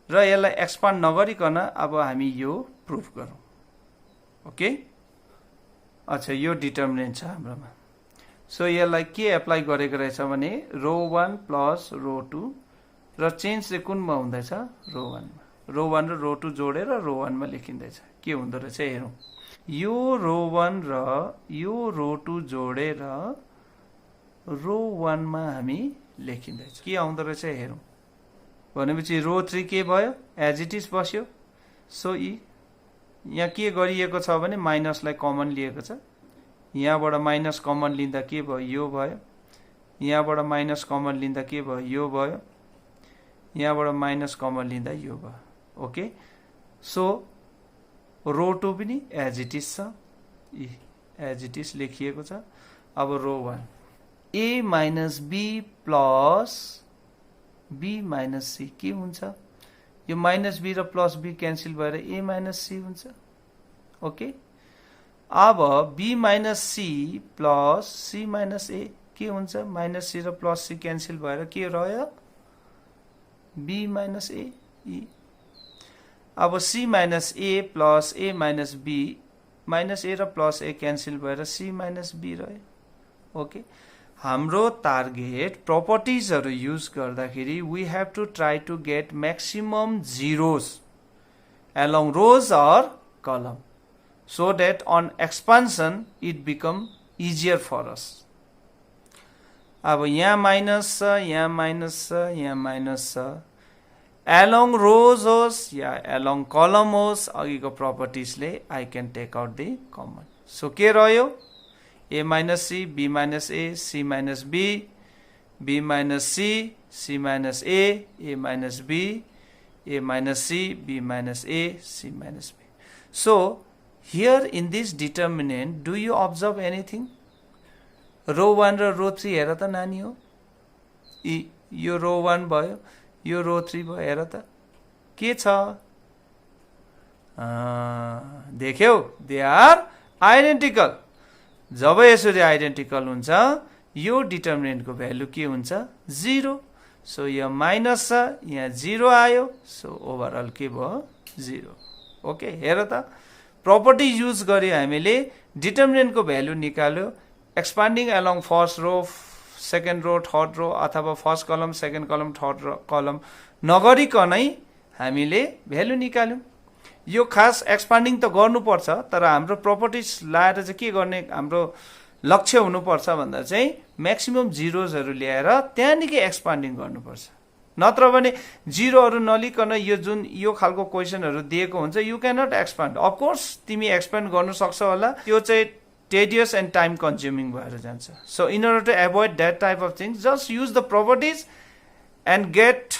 र यसलाई एक्सपान्ड नगरिकन अब हामी यो प्रुफ गरौँ। ओके, अच्छा यो डिटर्मिनेन्ट छ हाम्रोमा। सो यसलाई के एप्लाई गरेको रहेछ भने रो 1 प्लस रो 2 र चेन्ज चाहिँ कुनमा हुँदैछ? रो 1 मा। रो 1 र रो 2 जोडेर रो 1 मा लेखिँदैछ। के हुँदो रहेछ हेरौँ। यो रो 1 र यो रो 2 जोडेर रो 1 मा हामी लेखिँदैछ। के आउँदो रहेछ हेरौँ। भनेपछि रो 3 के भयो? एज इट इज बस्यो। सो ई यहाँ के गरिएको छ भने माइनसलाई कमन लिएको छ, यहाँबाट माइनस कमन लिँदा के भयो, यो भयो, यहाँबाट माइनस कमन लिँदा के भयो, यो भयो, यहाँबाट माइनस कमन लिँदा यो भयो। ओके, सो रो 2 पनि एज इट इज छ, एज इट इज लेखिएको छ। अब रो 1 a minus b plus b minus c के हुन्छ, यो माइनस b र प्लस b क्यान्सल भएर a माइनस c हुन्छ। ओके, अब b minus c plus c minus a के हुन्छ, माइनस c र प्लस c क्यान्सल भएर के रह्यो, b माइनस a e। अब c minus a plus a minus b, minus a र प्लस a क्यान्सल भएर c माइनस b रह्यो। ओके, हाम्रो टार्गेट प्रपर्टिजहरु युज गर्दाखेरि we have to try to get maximum zeros along rows or column so that on expansion it become easier for us। अब यहाँ minus छ, यहाँ minus छ, यहाँ माइनस छ, along rows होस् या along column होस्, अघिको प्रपर्टिजले I can take out the common। So के रह्यो, a minus c, b minus a, c minus b, b minus c, c minus a minus b, a minus c, b minus a, c minus b। So here in this determinant, do you observe anything? Row 1 र row 3 हेर त नानी हो, यो row 1 भयो, यो row 3 भयो, हेर त के छ, देख्यौ, they are identical। जब यसरी आइडेन्टिकल हुन्छ यो डिटर्मिनेन्टको भ्यालु के हुन्छ, 0। सो यो माइनस छ, यहाँ 0 आयो, सो ओभरअल के भयो, 0। ओके, हेर त प्रपर्टी युज गरी हामीले डिटर्मिनेन्टको भ्यालु निकाल्यो, expanding along first row, second row, third row अथवा फर्स्ट कलम, सेकेन्ड कलम, थर्ड कलम नगरिकनै हामीले भ्यालु निकाल्यौं। यो खास एक्सपान्डिङ त गर्नुपर्छ, तर हाम्रो प्रपर्टिज लाएर चाहिँ के गर्ने हाम्रो लक्ष्य हुनुपर्छ भन्दा चाहिँ म्याक्सिमम जिरोजहरु ल्याएर त्यहाँदेखि एक्सपान्डिङ गर्नुपर्छ। नत्र भने जिरोहरु नलिकन यो जुन यो खालको क्वेशनहरु दिएको हुन्छ, you can not expand. Of course तिमी एक्सपान्ड गर्न सक्छौ होला, त्यो चाहिँ टेडियस एन्ड टाइम कन्ज्युमिङ भएर जान्छ। So in order to avoid that type of things, just use the properties and get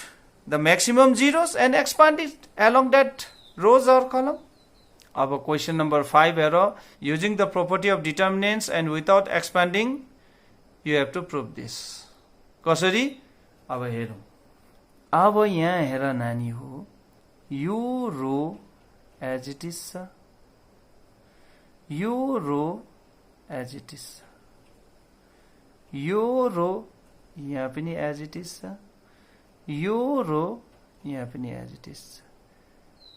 the maximum zeros and expand it along that rows or column। अब question number 5 हेर, using the property of determinants and without expanding you have to prove this। कसरी, अब हेरौं। अब यहाँ हेर नानी हो, यो रो एज इट इज छ, यो रो एज इट इज छ, यो रो यहाँ पनि एज इट इज छ, यो रो यहाँ पनि एज इट इज छ।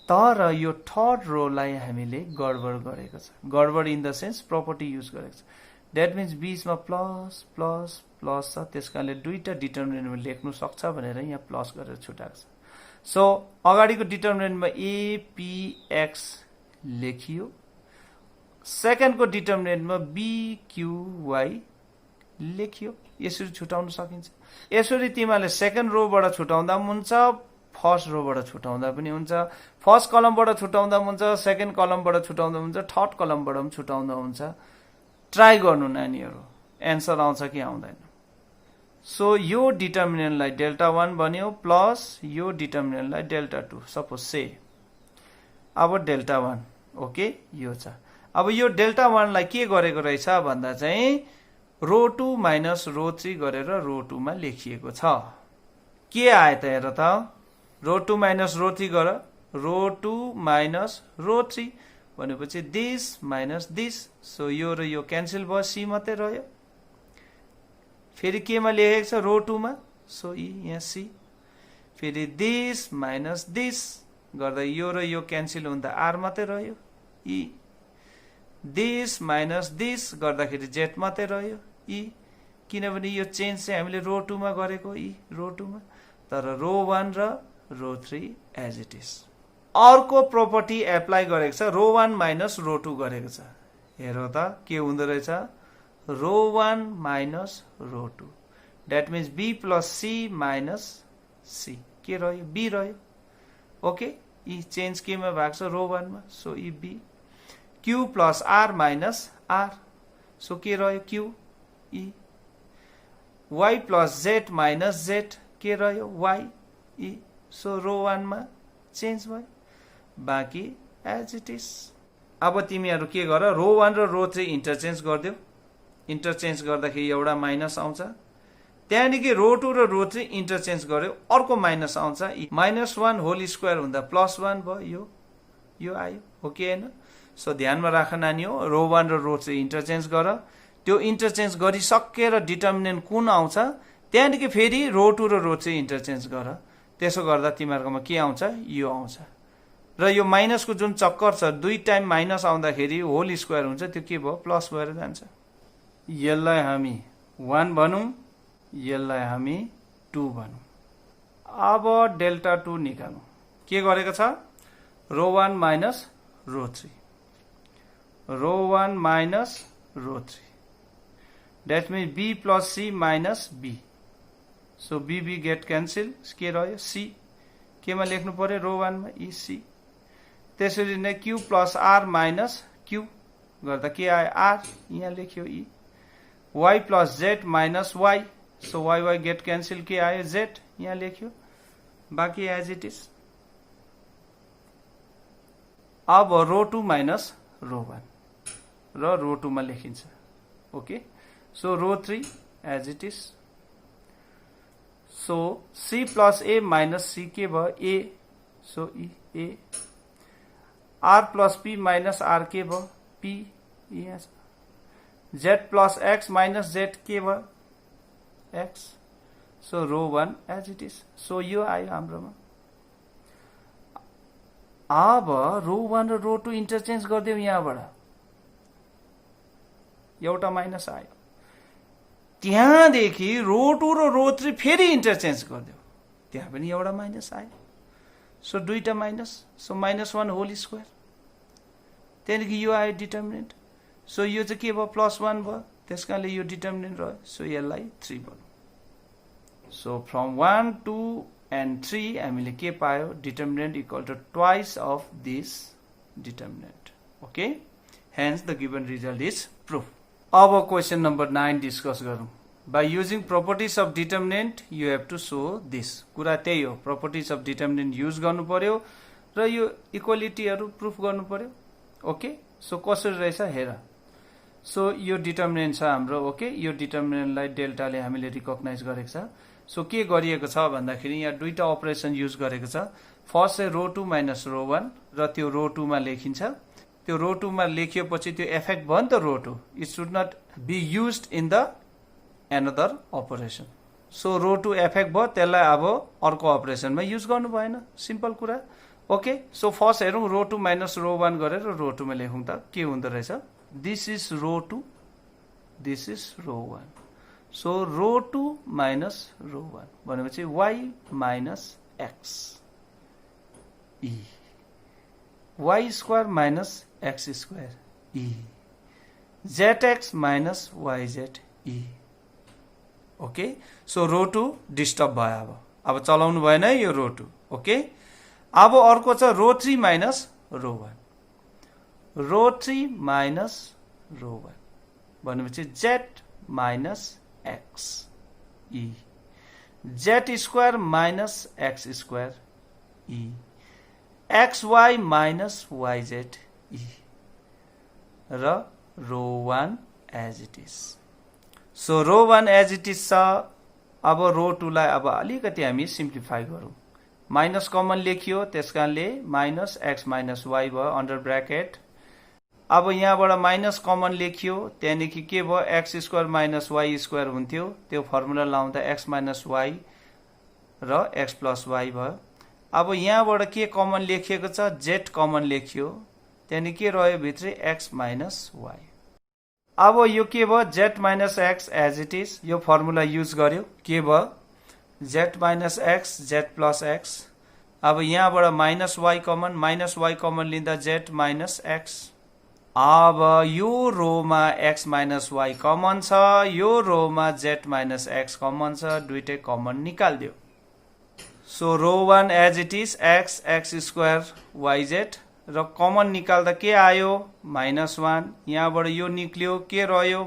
तर यो थर्ड रोलाई हामीले गडबड गरेको छ, गडबड in the sense property use गरेको छ। दैट मिन्स बीचमा प्लस प्लस प्लस छ, त्यसकारणले दुईटा डिटर्मिनेन्टमा लेख्नु सक्छ भनेर यहाँ प्लस गरेर छुटाएको छ। सो अगाडिको डिटर्मिनेन्टमा APX लेखियो, सेकेन्डको डिटर्मिनेन्टमा BQY लेखियो। यसरी छुटाउन सकिन्छ। यसरी तिमीले सेकेन्ड रोबाट छुटाउँदा पनि हुन्छ, फर्स्ट रोबाट छुटाउँदा पनि हुन्छ, फर्स्ट कलमबाट छुटाउँदा पनि हुन्छ, सेकेन्ड कलमबाट छुटाउँदा पनि हुन्छ, थर्ड कलमबाट पनि छुटाउँदा हुन्छ। ट्राई गर्नु नानीहरु, एन्सर आउँछ कि आउँदैन। सो यो डिटर्मिनेन्टलाई डेल्टा 1 बन्यो प्लस यो डिटर्मिनेन्टलाई डेल्टा 2 सपोज से। अब डेल्टा 1 ओके यो छ। अब यो डेल्टा 1 लाई के गरेको रहेछ भन्दा चाहिँ रो 2 माइनस रो 3 गरेर रो 2 मा लेखिएको छ। के आयो त हेर त, रो 2 माइनस रो 3 गर, रो 2 माइनस रो 3 भनेपछि दिस माइनस दिस। सो यो र यो क्यान्सल भयो, सी मात्रै रह्यो। फेरि केमा लेखेको छ रो 2 मा, सो यहाँ सी। फेरि दिस माइनस दिस गर्दा यो र यो क्यान्सल हुँदा आर मात्रै रह्यो, ई। दिस माइनस दिस गर्दाखेरि जेड मात्रै रह्यो, ई। किनभने यो चेन्ज चाहिँ हामीले रो 2 मा गरेको, ई रो 2 मा। तर रो 1 र रो 3 एज इट इज। अर्को प्रोपर्टी एप्लाई गरेको छ, रो 1 माइनस रो 2 गरेको छ। हेर त के हुँदो रहेछ, row 1 minus row 2 that means b plus c minus c. के रह्यो, बी रह्यो। ओके ई चेन्ज केमा भएको छ रो 1 मा so e b q plus r minus r so के रह्यो q e y plus z minus z के रह्यो वाई ई सो रो 1 मा चेन्ज भयो बाँकी एज इट इज अब तिमीहरू के गर रो 1 र रो 3 इन्टरचेन्ज गरिदेऊ इन्टरचेन्ज गर्दाखेरि एउटा माइनस आउँछ त्यहाँदेखि रो 2 र रो 3 इन्टरचेन्ज गर्यो अर्को माइनस आउँछ -1 होल स्क्वायर हुँदा +1 भयो यो आयो हो कि हैन सो ध्यानमा राख नानी हो रो 1 र रो 3 इन्टरचेन्ज गर त्यो इन्टरचेन्ज गरिसकेर डिटर्मिनेन्ट कुन आउँछ त्यहाँदेखि फेरि रो 2 र रो 3 इन्टरचेन्ज गर त्यसो गर्दा तिमीहरुकोमा के आउँछ यो आउँछ र यो माइनसको जुन चक्कर छ दुई टाइम माइनस आउँदाखेरि होल स्क्वायर हुन्छ त्यो के भयो प्लस भएर जान्छ यसलाई हामी 1 भनौं यसलाई हामी 2 भनौं अब डेल्टा 2 निकाल्नु के गरेको छ row 1 minus row 3 row 1 minus row 3 that means b plus c minus b so b get cancel के रह्यो c केमा लेख्नु पर्यो रो 1 मा e c त्यसरी नै q plus r minus q गर्दा के आयो r यहाँ लेख्यो e y plus z minus y so y get cancel के आयो z यहाँ लेख्यो बाकी as it is अब रो 2 माइनस रो 1 र रो 2 मा लेखिन्छ okay so row 3 as it is so c plus a minus c के भयो a so a r plus p minus r के भयो p yes z plus x minus z के भयो x so row 1 as it is so यो आयो हाम्रोमा अब रो 1 र रो 2 इन्टरचेन्ज गर्दियौ यहाँबाट एउटा माइनस आयो त्यहाँदेखि रो 2 र रो 3 फेरि इन्टरचेन्ज गर्दियौ त्यहाँ पनि एउटा माइनस आयो सो दुईटा माइनस सो -1 होल स्क्वायर त्यहाँदेखि यो आयो डिटर्मिनेन्ट सो यो चाहिँ के भयो +1 भयो त्यसकारणले यो डिटर्मिनेन्ट रह्यो सो यसलाई 3 बनाऊ सो फ्रम 1 2 and 3 हामीले के पायो determinant equal to twice of this determinant okay hence the given result is proof अब क्वेशन नंबर 9 डिस्कस गरौं by using properties of determinant you have to so this कुरा त्यही हो प्रोपर्टिज अफ डिटर्मिनेन्ट युज गर्नु पर्यो र यो इक्वालिटीहरु proof गर्नु पर्यो ओके सो कसरी रहेछ हेर सो यो डिटर्मिनेन्ट छ हाम्रो ओके यो डिटर्मिनेन्टलाई डेल्टाले हामीले रिकग्नाइज गरेको छ सो के गरिएको छ भन्दाखेरि यहाँ दुईटा अपरेसन युज गरेको छ फर्स्ट चाहिँ रो 2 माइनस रो 1 र त्यो रो 2 मा लेखिन्छ त्यो रो 2 मा लेखिएपछि त्यो इफेक्ट भयो नि त row 2 it should not be used in the another operation so row 2 effect भयो त्यसलाई अब अर्को अपरेसनमा युज गर्नु भएन सिम्पल कुरा ओके सो फर्स्ट हेरौं रो 2 माइनस रो 1 गरेर रो 2 मा लेखौं त के हुँदो रहेछ this is row 2 this is row 1 so row 2 minus row 1 भनेपछि y minus x e y square minus x square e zx minus yz e okay so row 2 disturb भयो अब चलाउनु भएन यो रो 2 ओके अब अर्को छ रो 3 minus रो 1 रो 3 minus row 1 भनेपछि z minus x e z square minus x square e xy minus yz e र रो 1 as it is so row 1 as it is छ अब रो 2 लाई अब अलिकति हामी सिम्प्लिफाई गरौं माइनस कमन लेखियो त्यसकारणले माइनस x minus y भयो अन्डर ब्र्याकेट अब यहाँबाट माइनस कमन लेखियो त्यहाँदेखि के भयो x square minus y square हुन्थ्यो त्यो फर्मुला लाउँदा x माइनस y र x प्लस y भयो अब यहाँबाट के कमन लेखिएको छ z कमन लेखियो त्यहाँदेखि के रह्यो भित्र x माइनस y अब यो के भयो z minus x as it is यो फर्मुला युज गर्यो के भयो z minus x z plus x अब यहाँबाट माइनस y कमन लिँदा z माइनस x अब यो रोमा x माइनस y कमन छ यो रोमा z माइनस x कमन छ दुईटै कमन निकाल्दियो so row 1 as it is x x square yz र कमन निकाल्दा के आयो -1 यहाँबाट यो निक्लियो के रह्यो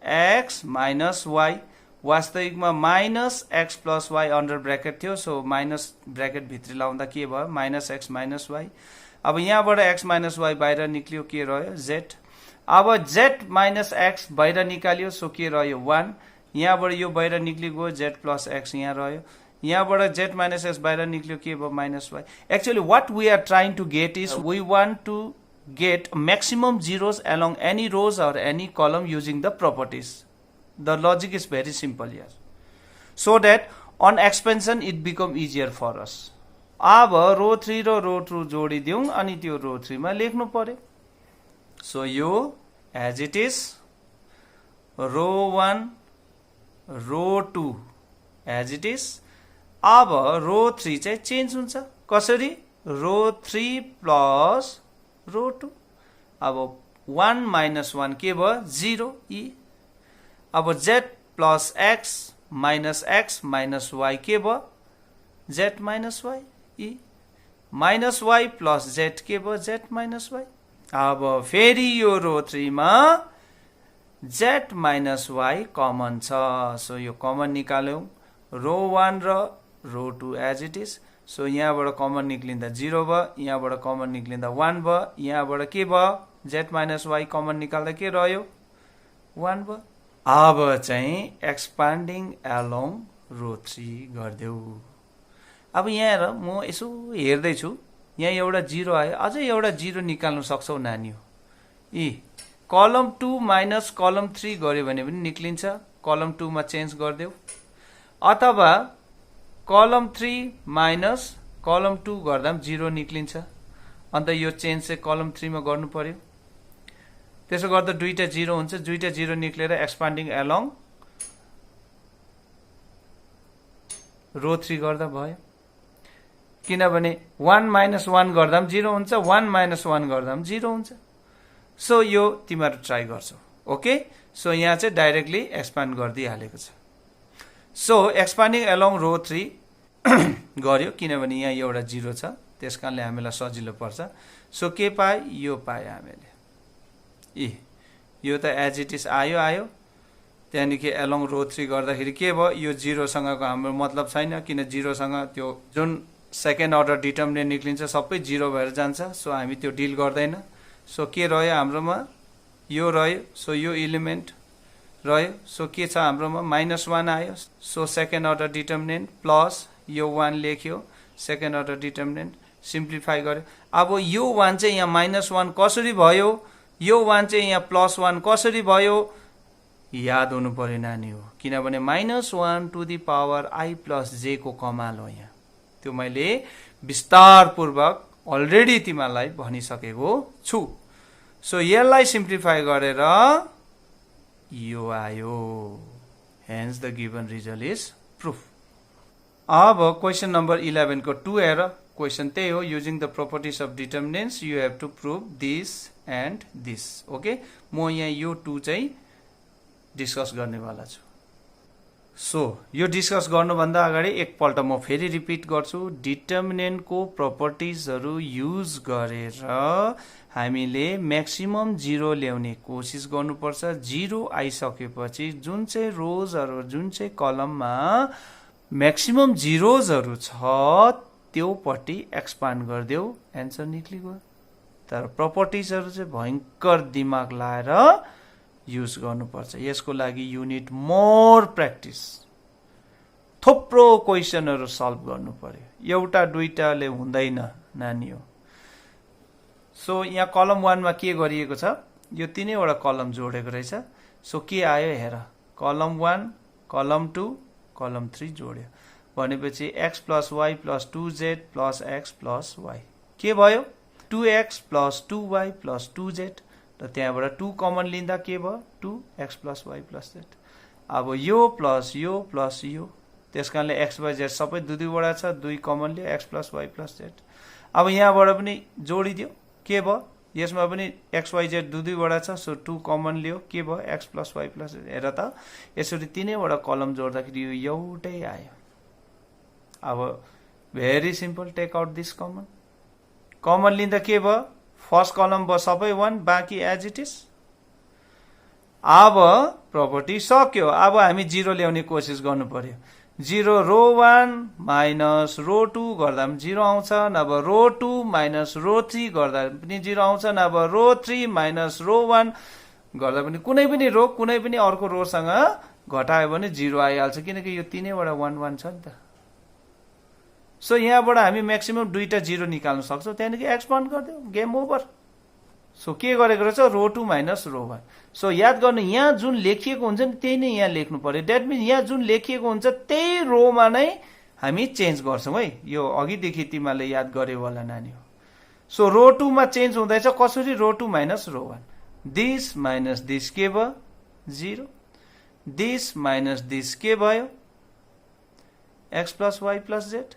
-x -y वास्तविकमा -x + y under bracket थियो सो माइनस ब्र्याकेट भित्र लाउँदा के भयो -x -y अब यहाँबाट x -y बाहिर निक्लियो के रह्यो z अब z -x बाहिर निकालियो सो के रह्यो 1 यहाँबाट यो बाहिर निक्लियो z + x यहाँ रह्यो यहाँबाट z - x बाहिर निक्लियो के भयो -y actually what we are trying to get is we want to get maximum zeros along any rows or any column using the properties. The logic is very simple here. So that on expansion it become easier for us. अब रो 3 र रो 2 जोडिदिउँ अनि त्यो रो 3 मा लेख्नु पर्यो. So यो as it is row 1 row 2 as it is. अब रो 3 चाहिँ चेन्ज हुन्छ. कसरी? रो 3 प्लस रो 2. अब 1 minus 1 के भयो 0 e. अब z plus x minus y के भयो z minus y e. minus y plus z के भयो z minus y. अब फेरि यो रो 3 मा z minus y कमन छ. सो यो कमन निकाल्यौं रो 1 र रो 2 as it is. सो यहाँबाट कमन निक्लिँदा 0 भयो, यहाँबाट कमन निक्लिँदा 1 भयो, यहाँबाट के भयो z minus y कमन निकाल्दा के रह्यो 1 भयो. अब चाहिँ एक्सपान्डिङ अलोङ रो 3 गर्देऊ. अब यहाँ हेर म यसो हेर्दै छु यहाँ एउटा 0 आयो, अझै एउटा 0 निकाल्न सक्छौ नानी हो. ई कलम 2 माइनस कलम 3 गर्यो भने पनि निक्लिन्छ. कलम 2 मा चेन्ज गर्देऊ अथवा कलम 3 माइनस कलम 2 गर्दा पनि 0 निक्लिन्छ. अन्त यो चेन्ज चाहिँ कलम 3 मा गर्नु पर्यो. त्यसो गर्दा दुईटा 0 हुन्छ, दुईटा 0 निक्लेर एक्सपान्डिङ अलोङ रो 3 गर्दा भयो. किनभने 1 minus 1 गर्दा पनि 0 हुन्छ, 1 minus 1 गर्दा पनि 0 हुन्छ. सो यो तिमीहरु ट्राई गर्छौ. ओके, सो यहाँ चाहिँ डाइरेक्टली एक्सपान्ड गर्दिहालेको छ. सो एक्सपान्डिङ अलोङ रो 3 गर्यो किनभने यहाँ एउटा 0 छ, त्यसकारणले हामीलाई सजिलो पर्छ. सो के पाए यो पाए हामीले. यो त एज इट इज आयो. त्यहाँदेखि अलोङ रो 3 गर्दाखेरि के भयो यो 0 सँगको हाम्रो मतलब छैन, किन 0 सँग त्यो जुन सेकेन्ड अर्डर डिटर्मिनेन्ट निक्लिन्छ सबै 0 भएर जान्छ. सो हामी त्यो डिल गर्दैन. सो के रह्यो हाम्रोमा यो रह्यो. सो यो एलिमेन्ट रह्यो. सो के छ हाम्रोमा -1 आयो. So second order determinant plus यो 1 लेख्यो सेकेन्ड अर्डर डिटर्मिनेन्ट सिम्प्लिफाई गर्यो. अब यो 1 चाहिँ यहाँ -1 कसरी भयो, यो 1 चाहिँ यहाँ +1 कसरी भयो याद हुनु पर्यो नानी हो. किनभने -1 to the power i + j को कमाल हो यहाँ. त्यो मैले विस्तार पूर्वक अलरेडी तिमीलाई भनिसकेको छु. सो यसलाई सिम्प्लिफाई गरेर यो आयो. Hence the given result is proof. अब क्वेशन नम्बर 11 को 2 हेर. क्वेशन त्यही हो, using the properties of determinants you have to prove this and this. Okay, म यहाँ यो 2 चाहिँ डिस्कस गर्नेवाला छु. सो यो डिस्कस गर्नुभन्दा अगाडि एकपल्ट म फेरि रिपिट गर्छु. डिटर्मिनेन्टको प्रोपर्टिजहरू युज गरेर हामीले म्याक्सिमम 0 ल्याउने कोसिस गर्नुपर्छ. 0 आइसकेपछि जुन चाहिँ रोजहरू जुन चाहिँ कलममा म्याक्सिमम जिरोजहरू छ त्योपट्टि एक्सपान्ड गरिदेऊ, एन्सर निक्लिगयो. तर प्रोपर्टिजहरू चाहिँ भयङ्कर दिमाग लाएर युज गर्नुपर्छ. यसको लागि युनिट मोर प्र्याक्टिस. थुप्रो क्वेसनहरू सल्भ गर्नु पर्यो, एउटा दुईटाले हुँदैन नानी हो. सो यहाँ कलम 1 मा के गरिएको छ, यो तीनैवटा कलम जोडेको रहेछ. सो के आयो हेर, कलम 1 कलम 2 कलम 3 जोड्यो भनेपछि x + y + 2z + x + y के भयो 2x + 2y + 2z. र त्यहाँबाट 2 कमन लिँदा के भयो 2x + y + z. अब यो प्लस यो प्लस यो, त्यसकारणले x y z सबै दुई दुईवटा छ, 2 कमन लियो x + y + z. अब यहाँबाट पनि जोडिदियो के भयो, यसमा पनि x y z दुई दुईवटा छ. सो 2 कमन लियो के भयो x + y + z. हेर त यसरी तीनैवटा कलम जोड्दाखेरि यो एउटै आयो. अब very simple, take out this common. Common लिँदा के भयो, फर्स्ट कलम भयो सबै 1, बाँकी एज इट इज। अब प्रपर्टी सक्यो। अब हामी 0 ल्याउने कोसिस गर्नु पर्यो। 0 रो 1 माइनस रो 2 गर्दा पनि 0 आउँछ, नभए रो 2 माइनस रो 3 गर्दा पनि 0 आउँछ, नभए रो 3 माइनस रो 1 गर्दा पनि कुनै पनि रो कुनै पनि अर्को रोसँग घटायो भने 0 आइहाल्छ, किनकि यो तीनैवटा 1 1 छ नि त। सो यहाँबाट हामी म्याक्सिमम 2टा 0 निकाल्न सक्छौँ, त्यहाँदेखि एक्सपान्ड गरिदियो, गेम ओभर। सो के गरेको रहेछ, रो 2 माइनस रो 1। सो याद गर्नु, यहाँ जुन लेखिएको हुन्छ नि त्यही नै यहाँ लेख्नु पर्यो। द्याट मिन्स यहाँ जुन लेखिएको हुन्छ त्यही रोमा नै हामी चेन्ज गर्छौँ है। यो अघिदेखि तिमीले याद गर्यो होला नानी हो। सो रो 2 मा चेन्ज हुँदैछ कसरी, row 2 minus row 1। This minus this के भयो, 0। दिस माइनस दिस के भयो, x plus y plus z.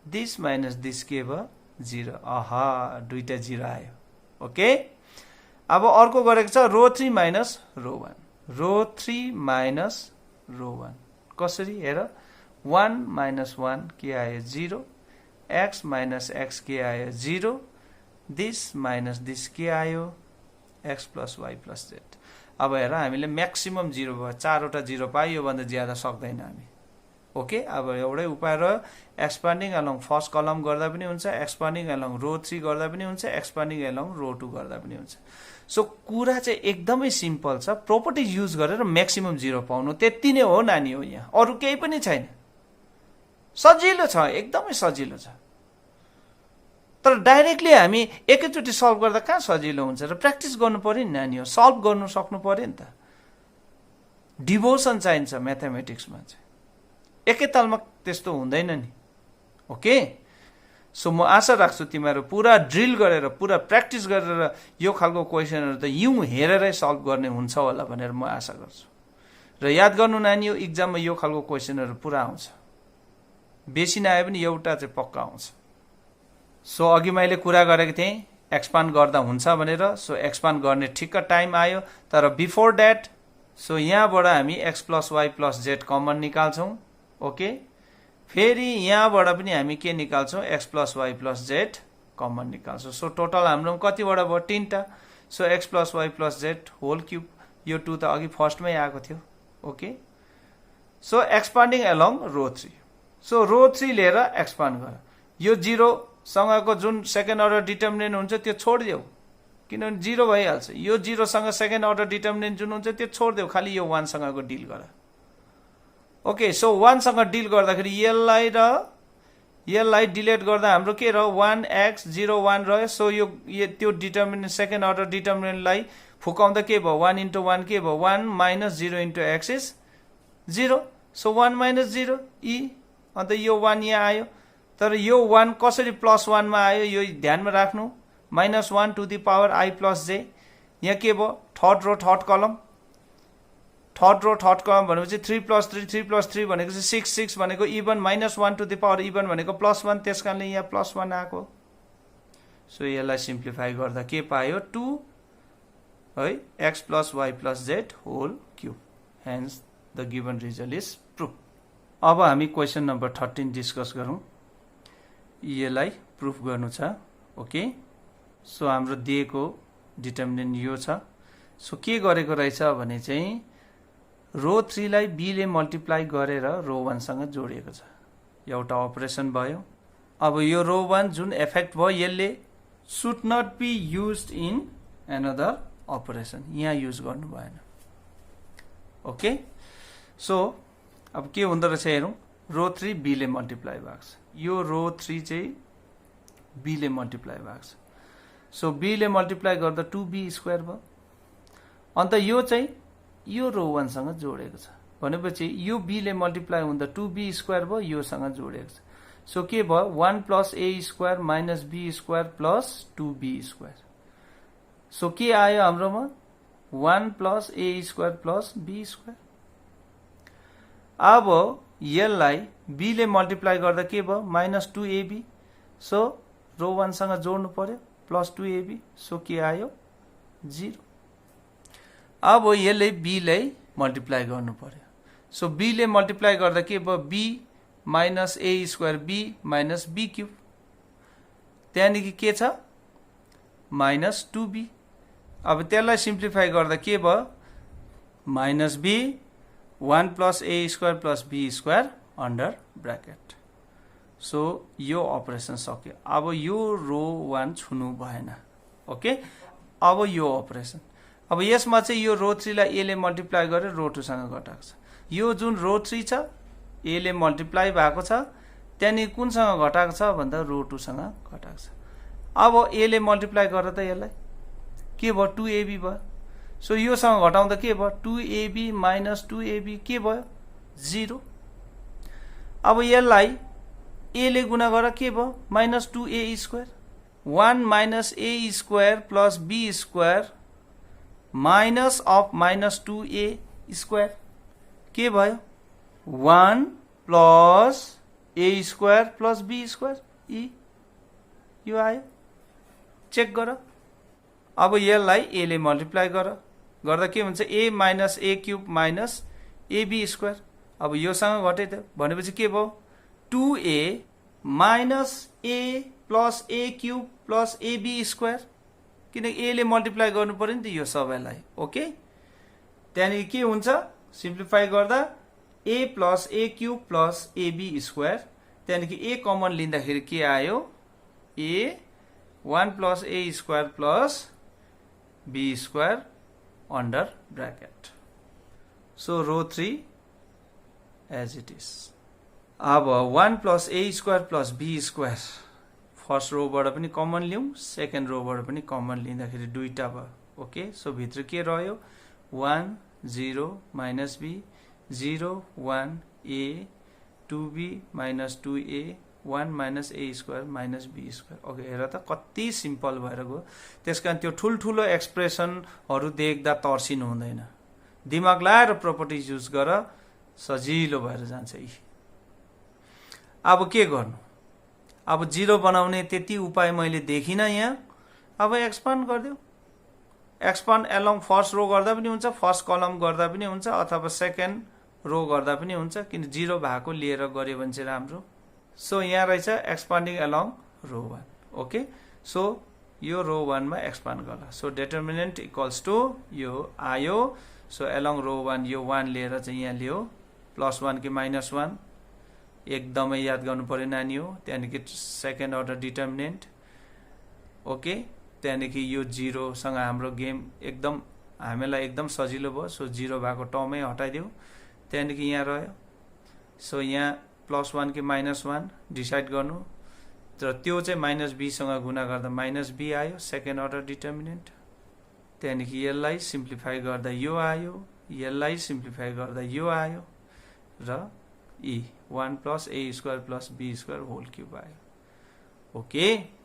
This minus this के भयो, 0। आहा, 2टा 0 आयो। ओके, अब अर्को गरेको छ रो 3 माइनस रो 1। रो 3 माइनस रो 1 कसरी हेर, 1 माइनस 1 के आयो, 0। एक्स माइनस एक्स के आयो, 0। दिस माइनस दिस के आयो, x plus y plus z. अब हेर, हामीले म्याक्सिमम 0 भयो, 4वटा 0 पायो, योभन्दा ज्यादा सक्दैन हामी। ओके, अब एउटै उपाय रह्यो, एक्सपान्डिङ एलोङ फर्स्ट कलम गर्दा पनि हुन्छ, एक्सपान्डिङ एलोङ रो 3 गर्दा पनि हुन्छ, एक्सपान्डिङ एलोङ रो 2 गर्दा पनि हुन्छ। सो कुरा चाहिँ एकदमै सिम्पल छ, प्रोपर्टी युज गरेर म्याक्सिमम 0 पाउनु, त्यति नै हो नानी हो। यहाँ अरू केही पनि छैन, सजिलो छ, एकदमै सजिलो छ। तर डाइरेक्टली हामी एकैचोटि सल्भ गर्दा कहाँ सजिलो हुन्छ र, प्र्याक्टिस गर्नु पर्यो नि नानी हो, सल्भ गर्नु सक्नु पर्यो नि त। डिभोसन चाहिन्छ म्याथमेटिक्समा चाहिँ, एकैतालमा त्यस्तो हुँदैन नि। ओके, सो म आशा राख्छु तिमीहरू पुरा ड्रिल गरेर, पुरा प्र्याक्टिस गरेर यो खालको क्वेसनहरू त यूँ हेरेरै सल्भ गर्ने हुन्छ होला भनेर म आशा गर्छु। र याद गर्नु नानी हो, इक्जाममा यो खालको क्वेसनहरू पुरा आउँछ, बेसी नआए पनि एउटा चाहिँ पक्का आउँछ। सो अघि मैले कुरा गरेको थिएँ एक्सपान्ड गर्दा हुन्छ भनेर। सो एक्सपान्ड गर्ने ठिक्क टाइम आयो, तर बिफोर द्याट सो यहाँबाट हामी x plus y plus z common निकाल्छौँ। ओके, फेरि यहाँबाट पनि हामी के निकाल्छौँ, x plus y plus z common निकाल्छौँ। सो टोटल हाम्रो कतिवटा भयो, 3टा। So x plus y plus z whole cube, यो 2 त अघि फर्स्टमै आएको थियो। Okay, so expanding along row 3। So row 3 लिएर एक्सपान्ड गर, यो 0सँगको जुन सेकेन्ड अर्डर डिटर्मिनेन्ट हुन्छ त्यो छोडिदेऊ, किनभने 0 भइहाल्छ। यो 0सँग सेकेन्ड अर्डर डिटर्मिनेन्ट जुन हुन्छ त्यो छोडिदेऊ, खालि यो 1सँगको डिल गर। ओके, सो 1सँग डिल गर्दाखेरि यसलाई डिलेट गर्दा हाम्रो के रह्यो, 1x 0 1 रह्यो। सो यो त्यो डिटर्मिनेन्ट सेकेन्ड अर्डर डिटर्मिनेन्टलाई फुकाउँदा के भयो, 1 इन्टु 1 के भयो, 1 minus 0 into x is 0। So 1 minus 0 ई, अन्त यो 1 यहाँ आयो। तर यो 1 कसरी प्लस 1 मा आयो यो ध्यानमा राख्नु, minus 1 to the power i plus j. यहाँ के भयो, third row third column, third row third column भनेपछि 3 प्लस 3 3 प्लस 3 भनेको चाहिँ 6 6 भनेको even, minus 1 to the power even भनेको प्लस 1, त्यस कारणले यहाँ प्लस 1 आएको। सो यसलाई सिम्प्लिफाई गर्दा के पायो, 2 है, x plus y plus z whole cube. Hence the given result is proof. अब हामी क्वेसन नम्बर 13 डिस्कस गरौँ। यसलाई प्रुफ गर्नु छ। ओके, सो हाम्रो दिएको डिटर्मिनेन्ट यो छ। सो के गरेको रहेछ भने चाहिँ रो 3 लाई b ले मल्टिप्लाई गरेर रो 1 सँग जोडिएको छ, एउटा अपरेसन भयो। अब यो रो 1 जुन इफेक्ट भयो यसले should not be used in another operation, यहाँ युज गर्नु भएन। ओके, सो अब के हुँदो रहेछ हेरौँ, रो 3 b ले मल्टिप्लाई भएको छ, यो रो 3 चाहिँ b ले मल्टिप्लाई भएको छ। सो b ले मल्टिप्लाई गर्दा 2b स्क्वायर भयो, अन्त यो चाहिँ यो रो 1 सँग जोडेको छ भनेपछि यो b ले मल्टिप्लाई हुँदा 2b स्क्वायर भयो, योसँग जोडेको छ। सो के भयो, 1 plus a square minus b square plus 2b square. So के आयो हाम्रोमा, 1 plus a square plus b square. अब यसलाई b ले मल्टिप्लाई गर्दा के भयो, माइनस 2ab। सो रो 1 सँग जोड्नु पर्यो, प्लस 2ab। सो के आयो, 0। अब यसले b लाई मल्टिप्लाई गर्नु पर्यो। सो b ले मल्टिप्लाई गर्दा के भयो, b minus a square b minus b cube, त्यहाँदेखि के छ माइनस 2b। अब त्यसलाई सिम्प्लिफाई गर्दा के भयो minus b 1 plus a square plus b square under bracket. So यो अपरेसन सक्यो। अब यो रो 1 छुनु भएन। ओके, अब यो अपरेसन, अब यसमा चाहिँ यो रो 3 लाई ए ले मल्टिप्लाई गरेर रो 2 सँग घटाएको छ। यो जुन रो 3 छ ए ले मल्टिप्लाई भएको छ, त्यहाँनि कुनसँग घटाएको छ भन्दा रो 2 सँग घटाएको छ। अब ए ले मल्टिप्लाई गरेर त यसलाई के भयो 2ab भयो। सो योसँग घटाउँदा के भयो 2ab माइनस 2ab के भयो 0। अब यसलाई ए ले गुणा गरेर के भयो minus 2a square, 1 minus a square plus b square minus of minus 2a square के भयो 1 plus a square plus b square ई, यो आयो। चेक गर। अब यसलाई ए ले मल्टिप्लाई गर्दा के हुन्छ ए माइनस ए क्यूब माइनस एबी स्क्वायर। अब योसँग घटे त भनेपछि के भयो 2a minus A plus a cube plus ab square, किनकि ए ले मल्टिप्लाई गर्नु पर्यो नि त यो सबैलाई। ओके, त्यहाँदेखि के हुन्छ सिम्प्लिफाई गर्दा a plus a cube plus ab square, त्यहाँदेखि ए कमन लिँदाखेरि के आयो a 1 plus a square plus b square under bracket. So row 3 as it is. अब 1 plus a square plus b square first रोबाट पनि common लिउँ, second रोबाट पनि common लिँदाखेरि दुईटा भयो। ओके, सो भित्र के रह्यो 1 0 minus b 0 1 a 2b minus 2a 1 minus a square minus b square. Okay, हेर त कति सिम्पल भएर गयो। त्यसकारण त्यो ठुल्ठुलो एक्सप्रेसनहरू देख्दा तर्सिनु हुँदैन, दिमाग लाएर प्रोपर्टिज युज गर, सजिलो भएर जान्छ यी। अब के गर्नु, अब 0 बनाउने त्यति उपाय मैले देखिनँ यहाँ। अब एक्सपान्ड गरिदेऊ, एक्सपान्ड एलोङ फर्स्ट रो गर्दा पनि हुन्छ, फर्स्ट कलम गर्दा पनि हुन्छ, अथवा सेकेन्ड रो गर्दा पनि हुन्छ, किन 0 भएको लिएर गर्यो भने चाहिँ राम्रो। सो यहाँ रहेछ एक्सपान्डिङ एलोङ रो 1। ओके, सो यो रो 1 मा एक्सपान्ड गर्ला। सो डिटर्मिनेन्ट इक्वल्स टु यो आयो। सो एलोङ रो 1 यो 1 लिएर चाहिँ यहाँ लियो, प्लस 1 कि माइनस 1 एकदमै याद गर्नु पर्यो नानी हो। त्यहाँदेखि सेकेन्ड अर्डर डिटर्मिनेन्ट। ओके, त्यहाँदेखि यो 0 सँग हाम्रो गेम एकदम हामीलाई एकदम सजिलो भयो। सो 0 भएको टर्मै हटाइदेऊ, त्यहाँदेखि यहाँ रह्यो। सो यहाँ प्लस 1 कि माइनस 1 डिसाइड गर्नु, तर त्यो चाहिँ माइनस बी सँग गुणा गर्दा माइनस बी आयो सेकेन्ड अर्डर डिटर्मिनेन्ट। त्यहाँदेखि यसलाई सिम्प्लिफाई गर्दा यो आयो, यसलाई सिम्प्लिफाई गर्दा यो आयो, र ई 1 plus a square plus b square whole cube आयो। ओके।